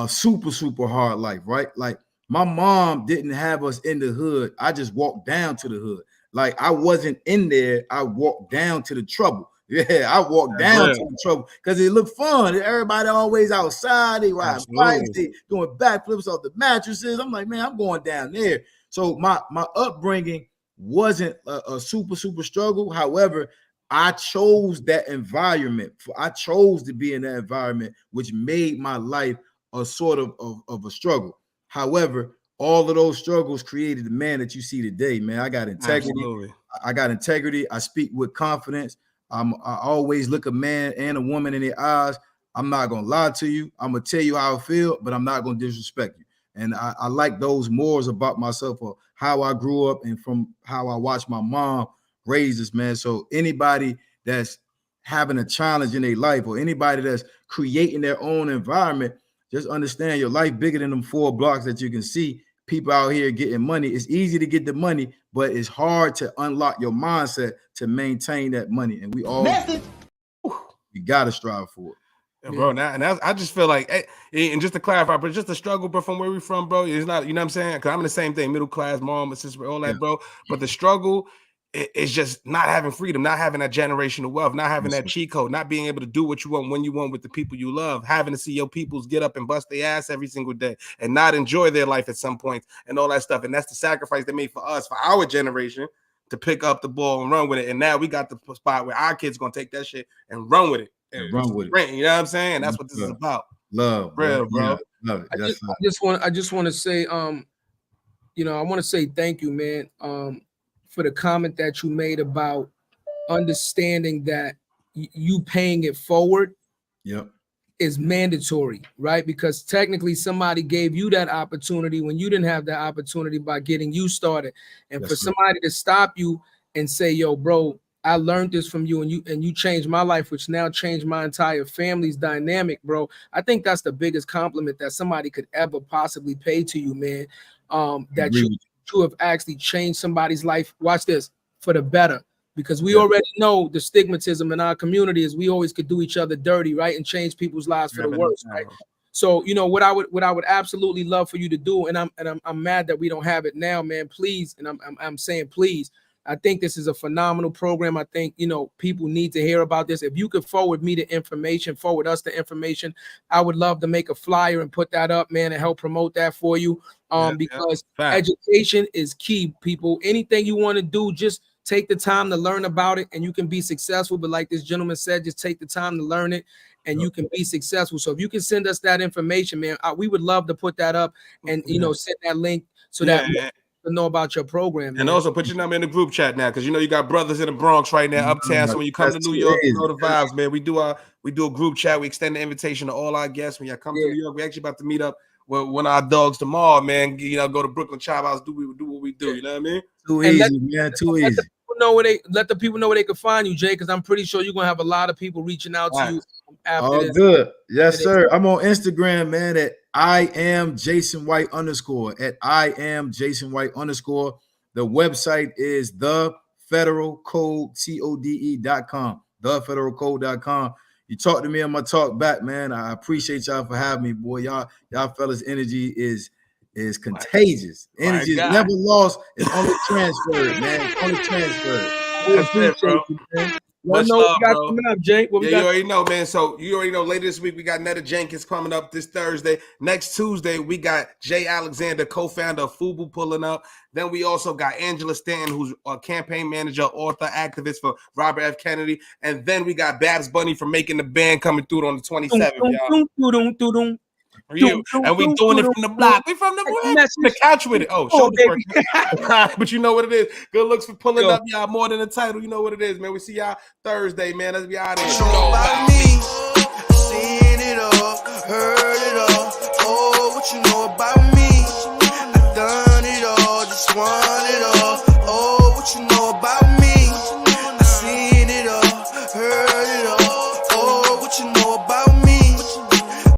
super hard life, right? Like, my mom didn't have us in the hood. I just walked down to the hood. Like, I wasn't in there. I walked down to the trouble. Yeah, I walked down to the trouble because it looked fun. Everybody always outside. They ride bikes. They doing backflips off the mattresses. I'm like, man, I'm going down there. So my upbringing wasn't a super struggle. However, I chose that environment. I chose to be in that environment, which made my life a sort of a struggle. However, all of those struggles created the man that you see today, man. I got integrity. Absolutely. I got integrity. I speak with confidence. I always look a man and a woman in their eyes. I'm not going to lie to you. I'm going to tell you how I feel, but I'm not going to disrespect you. And I like those mores about myself, or how I grew up and from how I watched my mom raise us, man. So anybody that's having a challenge in their life, or anybody that's creating their own environment, just understand your life bigger than them 4 blocks that you can see. People out here getting money. It's easy to get the money, but it's hard to unlock your mindset to maintain that money. And we all we gotta strive for it. Yeah, bro, I just feel like, and just to clarify, but just the struggle, bro, from where we from, bro, it's not, you know what I'm saying? Because I'm in the same thing, middle class, mom, sister, all that, bro. But the struggle is just not having freedom, not having that generational wealth, not having that cheat code, not being able to do what you want when you want with the people you love, having to see your peoples get up and bust their ass every single day and not enjoy their life at some point and all that stuff. And that's the sacrifice they made for us, for our generation, to pick up the ball and run with it. And now we got the spot where our kids are going to take that shit and run with it. And run with it. You know what I'm saying? That's what this is about. Love, real, bro. Yeah, love it. I just want to say, you know, I want to say thank you, man, for the comment that you made about understanding that you paying it forward. Yep. Is mandatory, right? Because technically somebody gave you that opportunity when you didn't have that opportunity by getting you started. And That's for somebody to stop you and say, yo, bro, I learned this from you, and you changed my life, which now changed my entire family's dynamic, bro. I think that's the biggest compliment that somebody could ever possibly pay to you, man. That you have actually changed somebody's life. Watch this, for the better. Because we already know the stigmatism in our community is we always could do each other dirty, right? And change people's lives for the worse, right? So, you know, what I would absolutely love for you to do, and I'm mad that we don't have it now, man. Please, and I'm saying please. I think this is a phenomenal program. I think, you know, people need to hear about this. If you could forward me the information, forward us the information, I would love to make a flyer and put that up, man, and help promote that for you. Because education is key, people. Anything you want to do, just take the time to learn about it and you can be successful. But like this gentleman said, just take the time to learn it and you can be successful. So if you can send us that information, man, we would love to put that up and, you know, send that link so that we to know about your program. And man. also put your number in the group chat now, because you know you got brothers in the Bronx right now, uptown. So when you come to New York, you know the vibes, man. We do a group chat. We extend the invitation to all our guests. When y'all come to New York, we actually about to meet up with one of our dogs tomorrow, man. You know, go to Brooklyn Chop House, do what we do. You know what I mean? Too easy, man. Too easy. Let the people know where they can find you, Jay, because I'm pretty sure you're gonna have a lot of people reaching out to you after this. Good. Yes, sir. I'm on Instagram, man, at I am Jason White _ at I am Jason White _ The website is thefederalcode.com. Thefederalcode.com. You talk to me, I'm gonna talk back, man. I appreciate y'all for having me, boy. Y'all fellas' energy is contagious. Energy is never lost. It's only transferred, man. It's only transferred. That's it, bro. What you got coming up, Jake? You already know, man. So you already know later this week we got Netta Jenkins coming up this Thursday. Next Tuesday, we got Jay Alexander, co-founder of FUBU, pulling up. Then we also got Angela Stanton, who's a campaign manager, author, activist for Robert F. Kennedy. And then we got Babs Bunny from Making the Band coming through on the 27th, y'all. And we doing it from the block. We from the couch with it. Shoulder work. But you know what it is. Good looks for pulling up, y'all. More than a title. You know what it is, man. We see y'all Thursday, man. Let's be out of here. You know about me. Seen it all, heard it all. Oh, what you know about me? I done it all. Just one.